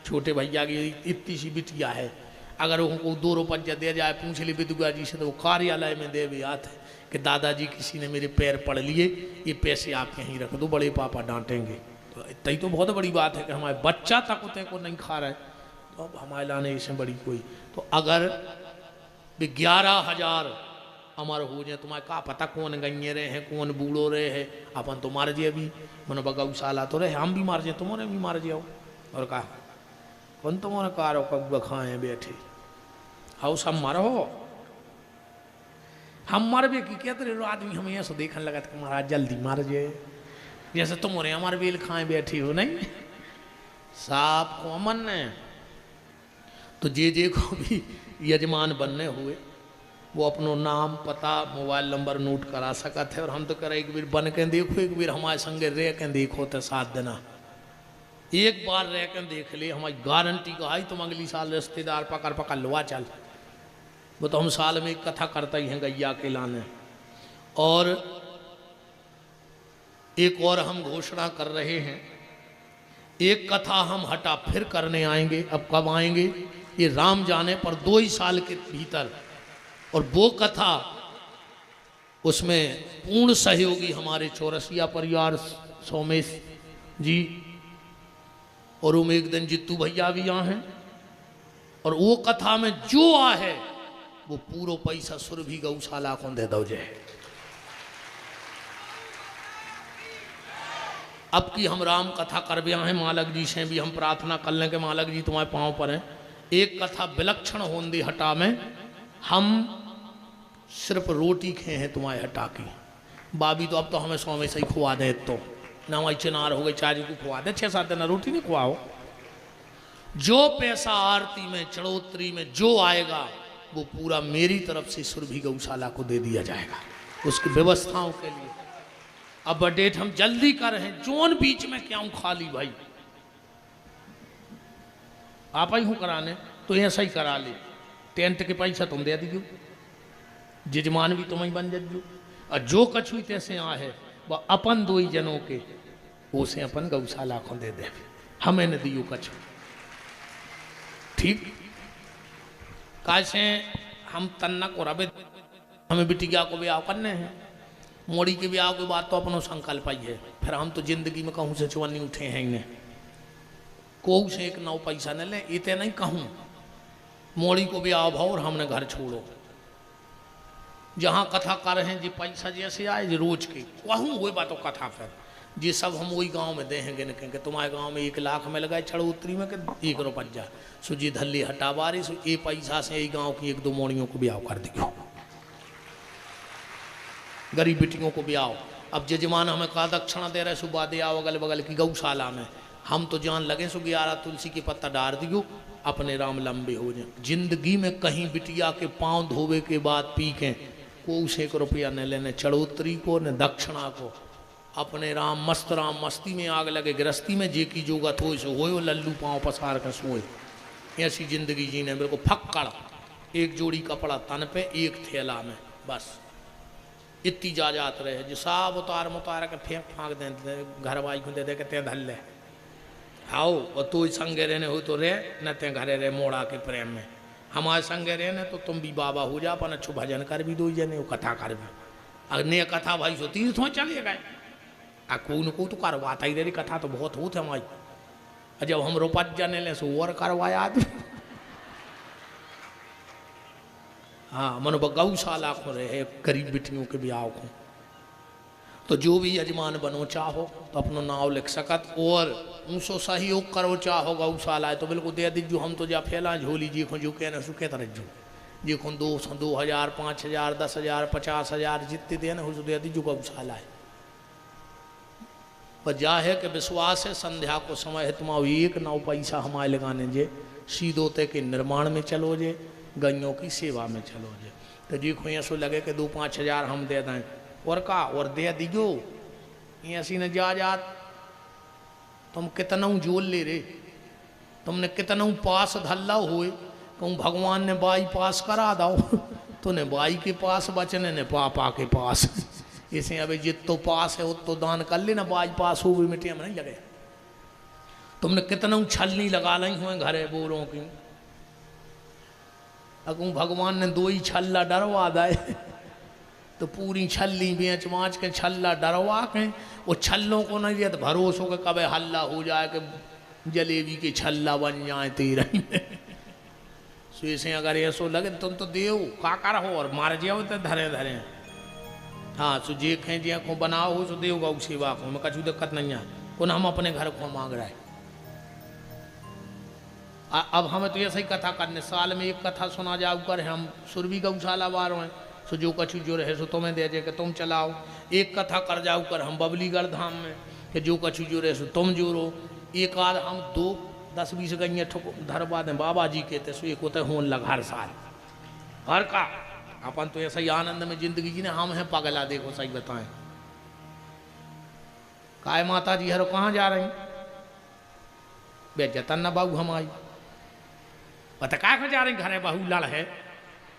छोटे भैया की इतनी सी बिटिया है, अगर उनको 2 रुपया दे जाए पूछ ली विदुगा जी से तो वो कार्यालय में दे भी आते कि दादाजी किसी ने मेरे पैर पड़ लिए, ये पैसे आप यहीं रख दो, बड़े पापा डांटेंगे। तो इतना ही तो बहुत बड़ी बात है कि हमारे बच्चा तक उतने को नहीं खा रहा है। तो अब हमारे लाने इसमें बड़ी कोई तो अगर 11,000 अमर हो जाए तुम्हारे का पता कौन गंगे रहे हैं कौन बूढ़ो रहे है। अपन तो मार जाए अभी मन गौशाला तो रहे हम भी मार जाए तुम्हारे भी मार जाओ। और कहा कौन तुम्हारे कारो कब खाए बैठे हाउ सब मारो हम मर भी की कहते रहे आदमी हमें ऐसा देखने लगा कि महाराज जल्दी मार जाए जैसे तुम्हारे हमारे बेल खाए बैठी हो नहीं साफ को अमन ने। तो जे को भी यजमान बनने हुए वो अपनो नाम पता मोबाइल नंबर नोट करा सकते है। और हम तो करें एक बार बन के देखो, एक बार हमारे संगे रह के देखो तो 7 दिन एक बार रह के देख ले हमारी गारंटी का आई तुम अगली साल रिश्तेदार पकड़ पकड़ लुआ चल। वो तो हम साल में एक कथा करता ही हैं गैया के लाने। और एक और हम घोषणा कर रहे हैं, एक कथा हम हटा फिर करने आएंगे। अब कब आएंगे ये राम जाने पर 2 ही साल के भीतर। और वो कथा उसमें पूर्ण सहयोगी हमारे चौरसिया परिवार सोमेश जी और एक दिन जित्तू भैया भी यहाँ हैं। और वो कथा में जो आ है वो पूरा पैसा सुरभि गौशाला को दे दो जे। अब की हम राम कथा कर हैं मालक जी से भी हम प्रार्थना कर लें कि मालक जी तुम्हारे पाँव पर हैं। एक कथा विलक्षण होंदी हटा में हम सिर्फ रोटी खे हैं तुम्हारे हटा की। बाबी तो अब तो हमें 100 में से ही खुआ दे, तो ना वही चिनार हो गए चारी को खुआ दे, 6-7 दिन रोटी नहीं खुआओ। जो पैसा आरती में चढ़ोतरी में जो आएगा वो पूरा मेरी तरफ से सुरभि गौशाला को दे दिया जाएगा उसकी व्यवस्थाओं के लिए। अब डेट हम जल्दी कर रहे हैं, जोन बीच में क्या हूं खाली भाई आप ही हूं कराने तो ऐसा ही करा ले। टेंट के पैसा तुम दे दीजिए, जजमान भी तुम ही बन जाइयो। और जो कछु तैसे आ है वह अपन 2 ही जनों के उसे अपन गौशाला को दे दे, हमें न दियो कछु। ठीक कैसे हम तन्ना को रबे हमें बिटिया को ब्याह करने हैं, मोड़ी के ब्याह की बात तो अपनों संकल्प आई है। फिर हम तो जिंदगी में कहूँ से चुवन्नी उठे हैं इन्हें कोहू से 1 9 पैसा न ले, इतने नहीं कहूँ मोड़ी को ब्याह भाव और हमने घर छोड़ो। जहाँ कथा कर रहे हैं जी पैसा जैसे आए जी रोज के कहूँ वही बातों कथा फिर जी सब हम वही गांव में देंगे न कहेंगे तुम्हारे गांव में 1 लाख में लगाए छड़ोतरी में के 1 रुपया सुजी धल्ली हटा बारी सो ये पैसा से यही गांव की 1 2 मोड़ियों को ब्याह कर दियो, गरीब बेटियों को ब्याह। अब जजमान हमें का दक्षिणा दे रहे सुबह दे आओ अगल बगल की गौशाला में, हम तो जान लगे सो 11 तुलसी के पत्ता डाल दियो अपने राम लंबे हो जाए। जिंदगी में कहीं बिटिया के पाँव धोवे के बाद पीकें को 1 रुपया न लेने चढ़ोतरी को न दक्षिणा को। अपने राम मस्ती में आग लगे गृहस्थी में जे की जोगत हो सो हो लल्लू पाँव पसार कर सोए। ऐसी जिंदगी जीने मेरे को फक्कड़ 1 जोड़ी कपड़ा तन पे 1 थैला में बस इतनी जा जात रहे जो साब उतार के फेंक फाँक दे घर वाई को दे दे के ते धल ले आओ और तू संगे रहने हो तो रे न ते घरे रहे मोड़ा के प्रेम में। हमारे संगे रहने तो तुम भी बाबा हो जा अपन अच्छो भजन कर भी 2 जने कथा कर भी अग्नि कथा भाई सो तीर्थ में चले गए आ को तो करवाता ही रही कथा तो बहुत होत है हमारी। जब हम रोपत जाने ले सो और करवाया आदमी हाँ मनो गौशाला को रहे गरीब बेटियों के ब्याह को। तो जो भी यजमान बनो चाहो तो अपना नाव लिख सकत और उनसो सहयोग करो चाहो गौशाला है तो बिल्कुल दे दीजिए। हम तो जा फैला झोली जी को झुके न सुखे तरह जो जी को 2,000 5,000 10,000 50,000 जितने देना हो दे दीजिए गौशाला है। पर जा है कि विश्वास है संध्या को समय है तुम 1 9 पैसा हमारे लगाने जे सीधोते के निर्माण में चलो जे गैयों की सेवा में चलो जे। तो जी को ऐसो लगे कि 2-5 हज़ार हम दे दें और का और दे दीजो ऐसी न जा तुम कितना जोल ले रे तुमने कितना पास धल्ला हुए कहूँ भगवान ने बाई पास करा दो तो ने बाई के पास बचने ने पापा के पास इसे अभी जितो पास है उतो दान कर लेना बाई पास हो भी मिट्टी में नहीं लगे। तुमने कितना छलनी लगा ली हुए घरे बोरों की अगू भगवान ने 2 ही छल्ला डरवा दे तो पूरी छल्ली बेच माच के छल्ला डरवा के वो छल्लों को नहीं दिया तो भरोसों के कभी हल्ला हो जाए कि जलेबी के छल्ला बन जाए तेरा सो ऐसे अगर ऐसो लगे तुम तो देव का कर हो और मार जाओ तो धरे धरे हाँ सो जे खें जे को बनाओ हो सो देव गौ सेवा को हमें कछु दिक्कत नहीं है पुनः हम अपने घर को मांग रहे। अब हमें तो ऐसा ही कथा करने साल में 1 कथा सुना जाओ कर हम सुरभि गौशाला वालों हैं सो जो कछु जो रहे सो तुम्हें दे दे के तुम चलाओ। 1 कथा कर जाओ कर हम बबलीगढ़ धाम में कि जो कछु जो रहे सो तुम जोड़ो। 1 आध हम 2-10-20 गैया धरवा दें बाबा जी के ते सो 1 होते होन लगा हर साल हर का अपन तो ऐसा ही आनंद में जिंदगी जी ने हम हैं पगला देखो सही बताएं काय माता जी हरो कहाँ जा रही बेजतन न बहू हम आई पता का को जा रही घरे बहू लड़ है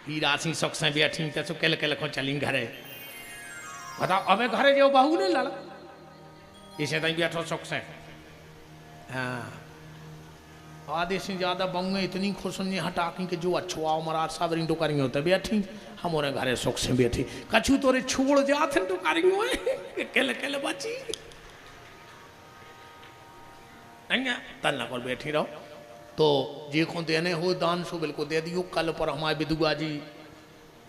हीरा सी शौक से बैठी तो केल केल को चली घरे बताओ अबे घरे जो बहू नहीं लड़ इसे तई बैठो शौक से हाँ आधे से ज्यादा बंगे इतनी खुश नहीं हटाकी कि जो अच्छो आओ मरार सावरी तो करेंगे होते बैठी हमारे घरे सुख से बैठी कछु तोरे छोड़ जाते तो करेंगे केले केले बची तन्ना पर बैठी रहो तो जे को देने हो दान सो बिल्कुल दे दियो कल पर हमारे विधुआ जी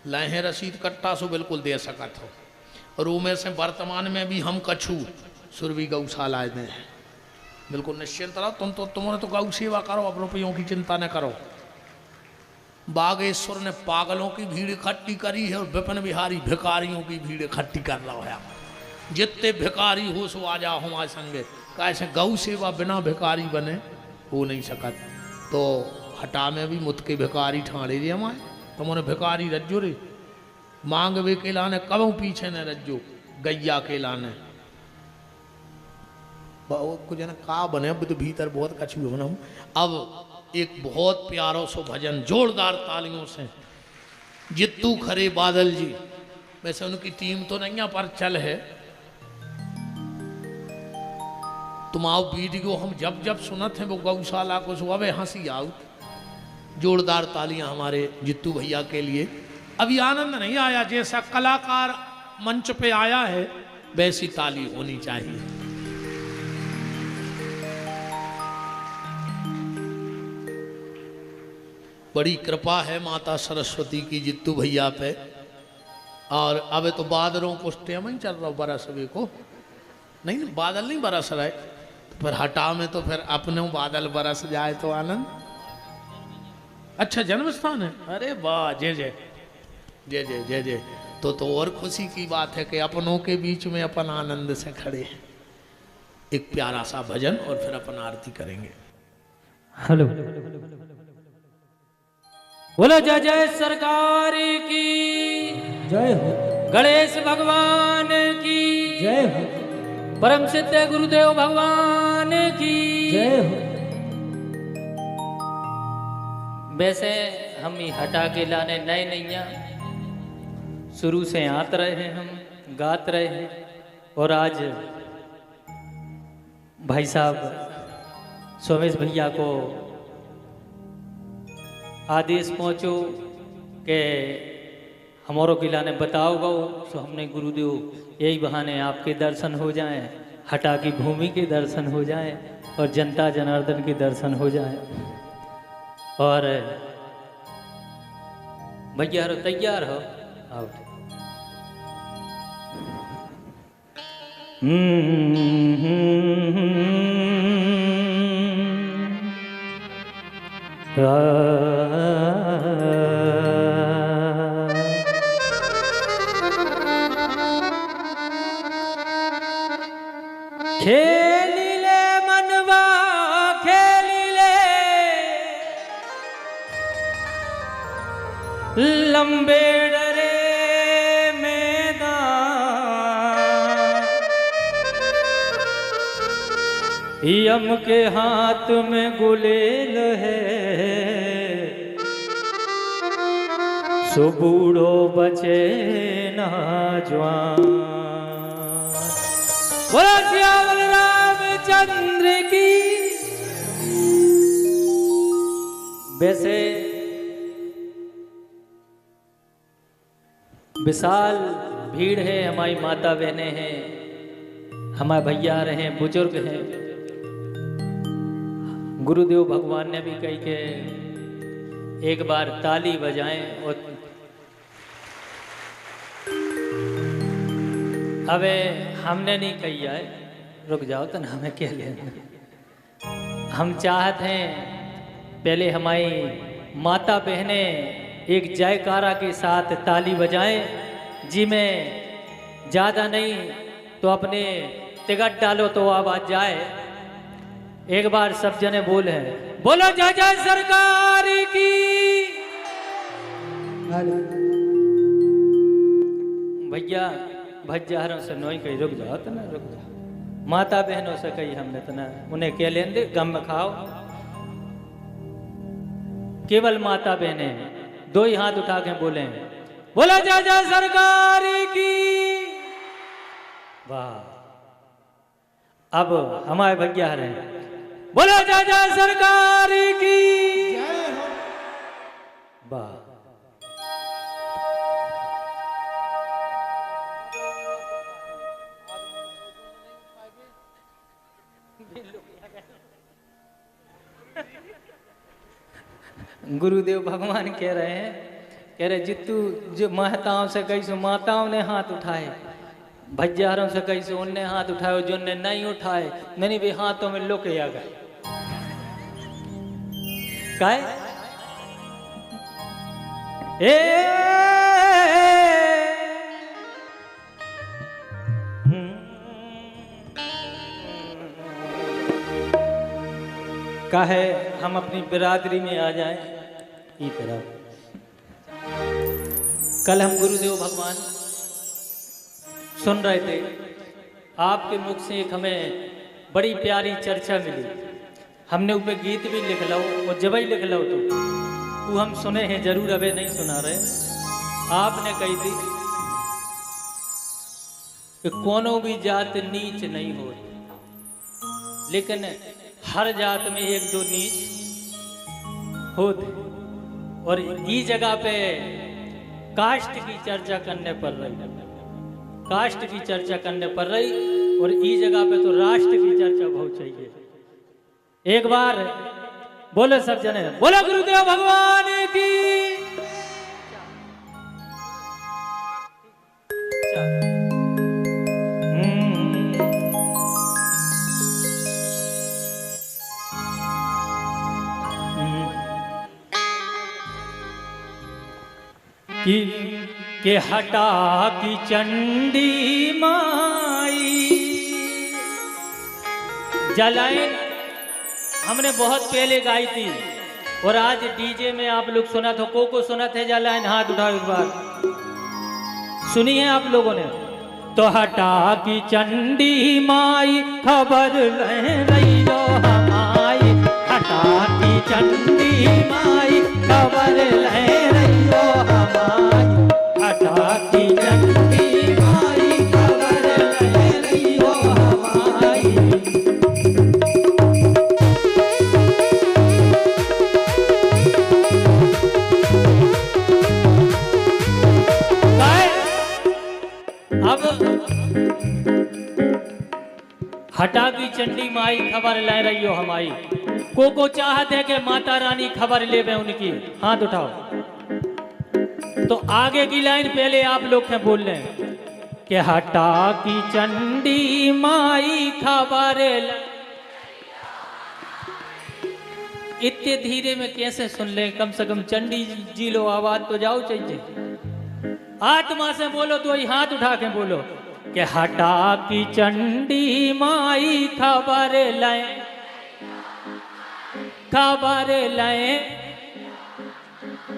लाए रसीद कट्टा सो बिल्कुल दे सका था और वो में से वर्तमान में भी हम कछु सुरभि गौशाला में बिल्कुल निश्चिंत रहो तुमने तो गौ सेवा करो अब रुपयों की चिंता न करो। बागेश्वर ने पागलों की भीड़ इकट्ठी करी है और विपिन बिहारी भिखारियों की भीड़ इकट्ठी कर रहा है। जितने भिखारी हो सो आ जाओ हमारे संगे कैसे गौ सेवा बिना भिखारी बने हो नहीं सकत। तो हटा में भी मुत के भिखारी ठाणे रे हमारे तुमने भिखारी रज्जो रे मांग वे के लाने कबों पीछे न रज्जो गैया के लाने कुछ न का बने अब तो भीतर बहुत कछु बना। अब एक बहुत प्यारो सो भजन जोरदार तालियों से जित्तू खरे बादल जी, वैसे उनकी टीम तो नहीं पर चल है। तुम आओ वीडियो हम जब जब सुनत हैं वो गौशाला को सुबह हंसी आओ। जोरदार तालियां हमारे जित्तू भैया के लिए। अभी आनंद नहीं आया, जैसा कलाकार मंच पे आया है वैसी ताली होनी चाहिए। बड़ी कृपा है माता सरस्वती की जित्तू भैया पे। और अब तो बादलों को टेम ही चल रहा बरस अभी को नहीं, बादल नहीं बरस रहे तो फिर हटा में तो फिर अपने बादल बरस जाए तो आनंद। अच्छा जन्म स्थान है, अरे वाह जय जय जय जय जय जय। तो और खुशी की बात है कि अपनों के बीच में अपन आनंद से खड़े हैं। एक प्यारा सा भजन और फिर अपन आरती करेंगे। हेलो बोलो जय जय सरकार की जय हो, गणेश भगवान की जय हो, परम सिद्ध गुरुदेव भगवान की जय हो। वैसे हम ही हटा के लाने नए नैया शुरू से आते रहे हैं, हम गात रहे हैं। और आज भाई साहब सोमेश भैया को आदेश पहुँचो कि हमारो किला ने बताओ गो, तो हमने गुरुदेव यही बहाने आपके दर्शन हो जाएं, हटा की भूमि के दर्शन हो जाएं और जनता जनार्दन के दर्शन हो जाएं। और भैया रो तैयार हो आओ। खेली ले मनवा खेली ले लंबे डरे मैदान, यम के हाथ में गुलेल है सो बूढ़ो बचे ना जवान। बोला श्यामल रामचंद्र की। वैसे विशाल भीड़ है, हमारी माता बहनें हैं, हमारे भैया रहे हैं, बुजुर्ग हैं। गुरुदेव भगवान ने भी कही के एक बार ताली बजाएं। और अबे हमने नहीं कही है, रुक जाओ तो ना, हमें क्या लेना। हम चाहते हैं पहले हमारी माता बहनें एक जयकारा के साथ ताली बजाएं। जी में ज़्यादा नहीं तो अपने तिगट डालो तो आवाज जाए। एक बार सब जने बोले बोलो जय जय सरकार की। भैया भज्जारों से नोई कही रुक जाओ तो ना, रुक जाओ। माता बहनों से कही हमने तो ना, उन्हें क्या लेन दे, गम खाओ। केवल माता बहने दो ही हाथ उठा के बोले बोला जय जय सरकार की। वाह। अब हमारे भैया रहे बोलो चाचा सरकार की जय हो। वाह। गुरुदेव भगवान कह रहे हैं, कह रहे जितू जो महताओं से कैसे माताओं ने हाथ उठाए, भज्जारों से कैसे उनने हाथ उठाए, जो ने नहीं उठाए मैंने भी हाथों में लोके आ गए। काय काहे हम अपनी बिरादरी में आ जाएं की तरह। कल हम गुरुदेव भगवान सुन रहे थे, आपके मुख से एक हमें बड़ी प्यारी चर्चा मिली। हमने ऊपर गीत भी लिख लो और जब ही लिख लो तो वो हम सुने हैं जरूर, अबे नहीं सुना रहे। आपने कही थी कि कोनो भी जात नीच नहीं हो, लेकिन हर जात में एक दो नीच होते। और इस जगह पे कास्ट की चर्चा करने पर रही, कास्ट की चर्चा करने पर रही, और इस जगह पे तो राष्ट्र की चर्चा बहुत चाहिए। एक बार बोले सब जने, बोलो गुरुदेव भगवान की। कि हटा की चंडी माई जलाए हमने बहुत पहले गाई थी, और आज डीजे में आप लोग सुना था, को सुना थे जलाइन हाथ उठाओ एक बार, सुनी है आप लोगों ने। तो हटा की चंडी माई खबर ले रही हो हमारी, हटा की चंडी माई खबर ले रही हो हमारी, हटा की चंडी माई खबर ले रही हो हमारी। अब हटा की चंडी माई खबर ले रही हो हमारी, को चाहते है कि माता रानी खबर ले वे उनकी, हाथ उठाओ। तो आगे की लाइन पहले आप लोग के बोल रहे हैं कि हटा की चंडी माई खबर ले। इतने धीरे में कैसे सुन ले, कम से कम चंडी जी लो, आवाज तो जाओ चाहिए। आत्मा से बोलो तो वही हाथ उठा के बोलो कि हटा की चंडी माई खबर लाए, खबर लाए।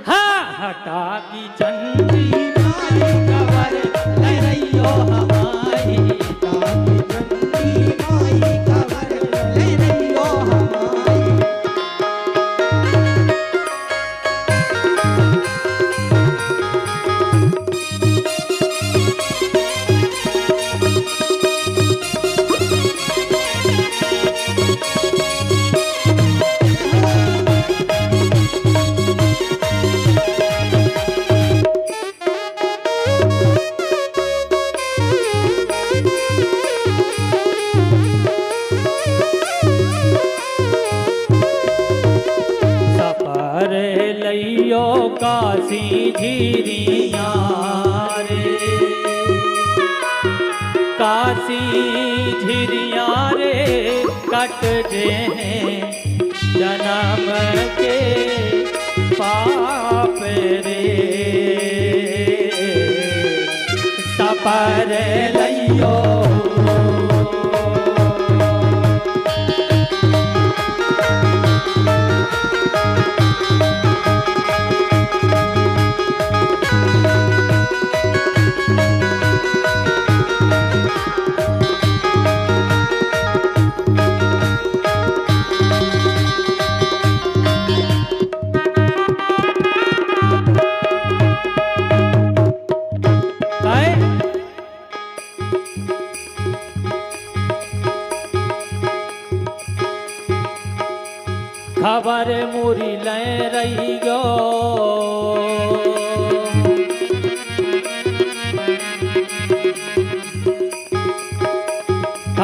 हाँ, हटा की चंडी माई खबर ले रही हो हमारी, हटा की चंडी माई खबर ले रही हो हमारी। काशी झीरिया रे, काशी झीरिया रे, कट गए जन्म के पाप रे, सपर लियो।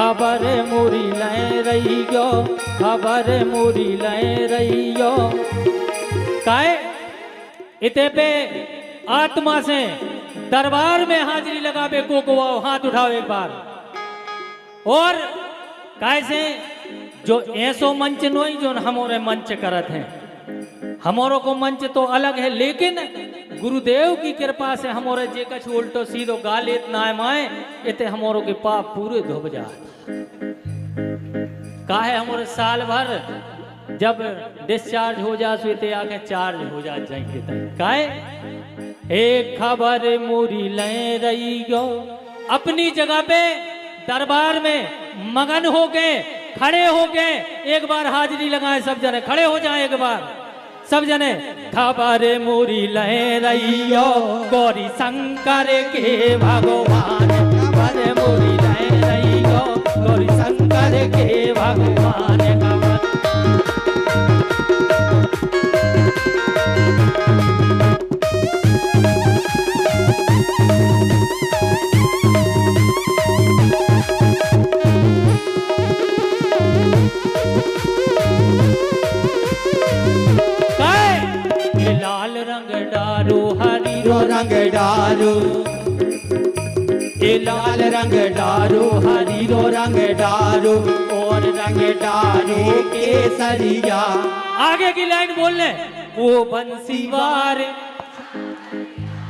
खबर मोरी लय रही गो, खबर मोरी लय रही गो। काहे इते पे आत्मा से दरबार में हाजिरी लगावे को हाथ उठाओ एक बार। और कैसे जो ऐसो मंच नोई जो हमारे मंच करत हैं, हमारो को मंच तो अलग है, लेकिन गुरुदेव की कृपा से हमारे जे कछ उल्टो सीधो गालित ना माए इते हमारो के पाप पूरे धोब जात। काहे हमारे साल भर जब डिस्चार्ज हो जा सो इते आके चार्ज हो जा जाएंगे तय। काहे एक खबर मोरी ले रही गो, अपनी जगह पे दरबार में मगन हो गए, खड़े हो गए। एक बार हाजिरी लगाए सब जने, खड़े हो जाए एक बार सब जने। खबर मोरी ले रही हो गौरी शंकर के भगवान, खबर मोरी ले रही हो गौरी शंकर के भगवान। लाल रंग डारो हरी रो रंग डारो, लाल रंग डारो हरी रो रंग डारो, और रंग डारो केसरिया। आगे की लाइन बोलने ओ बंसीवार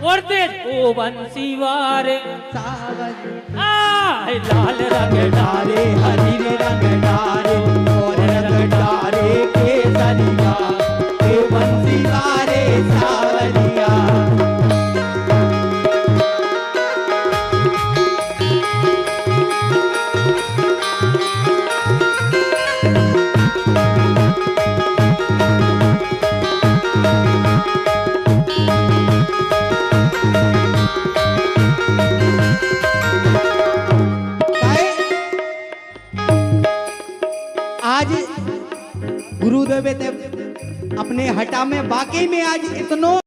और तेज ओ बंसीवार। लाल रंग डारे हरी रंग डारे, और रंग डारे केसरिया, बंसीवारे सावरिया। आज गुरुदेव अपने हटा में वाकई में आज इतनो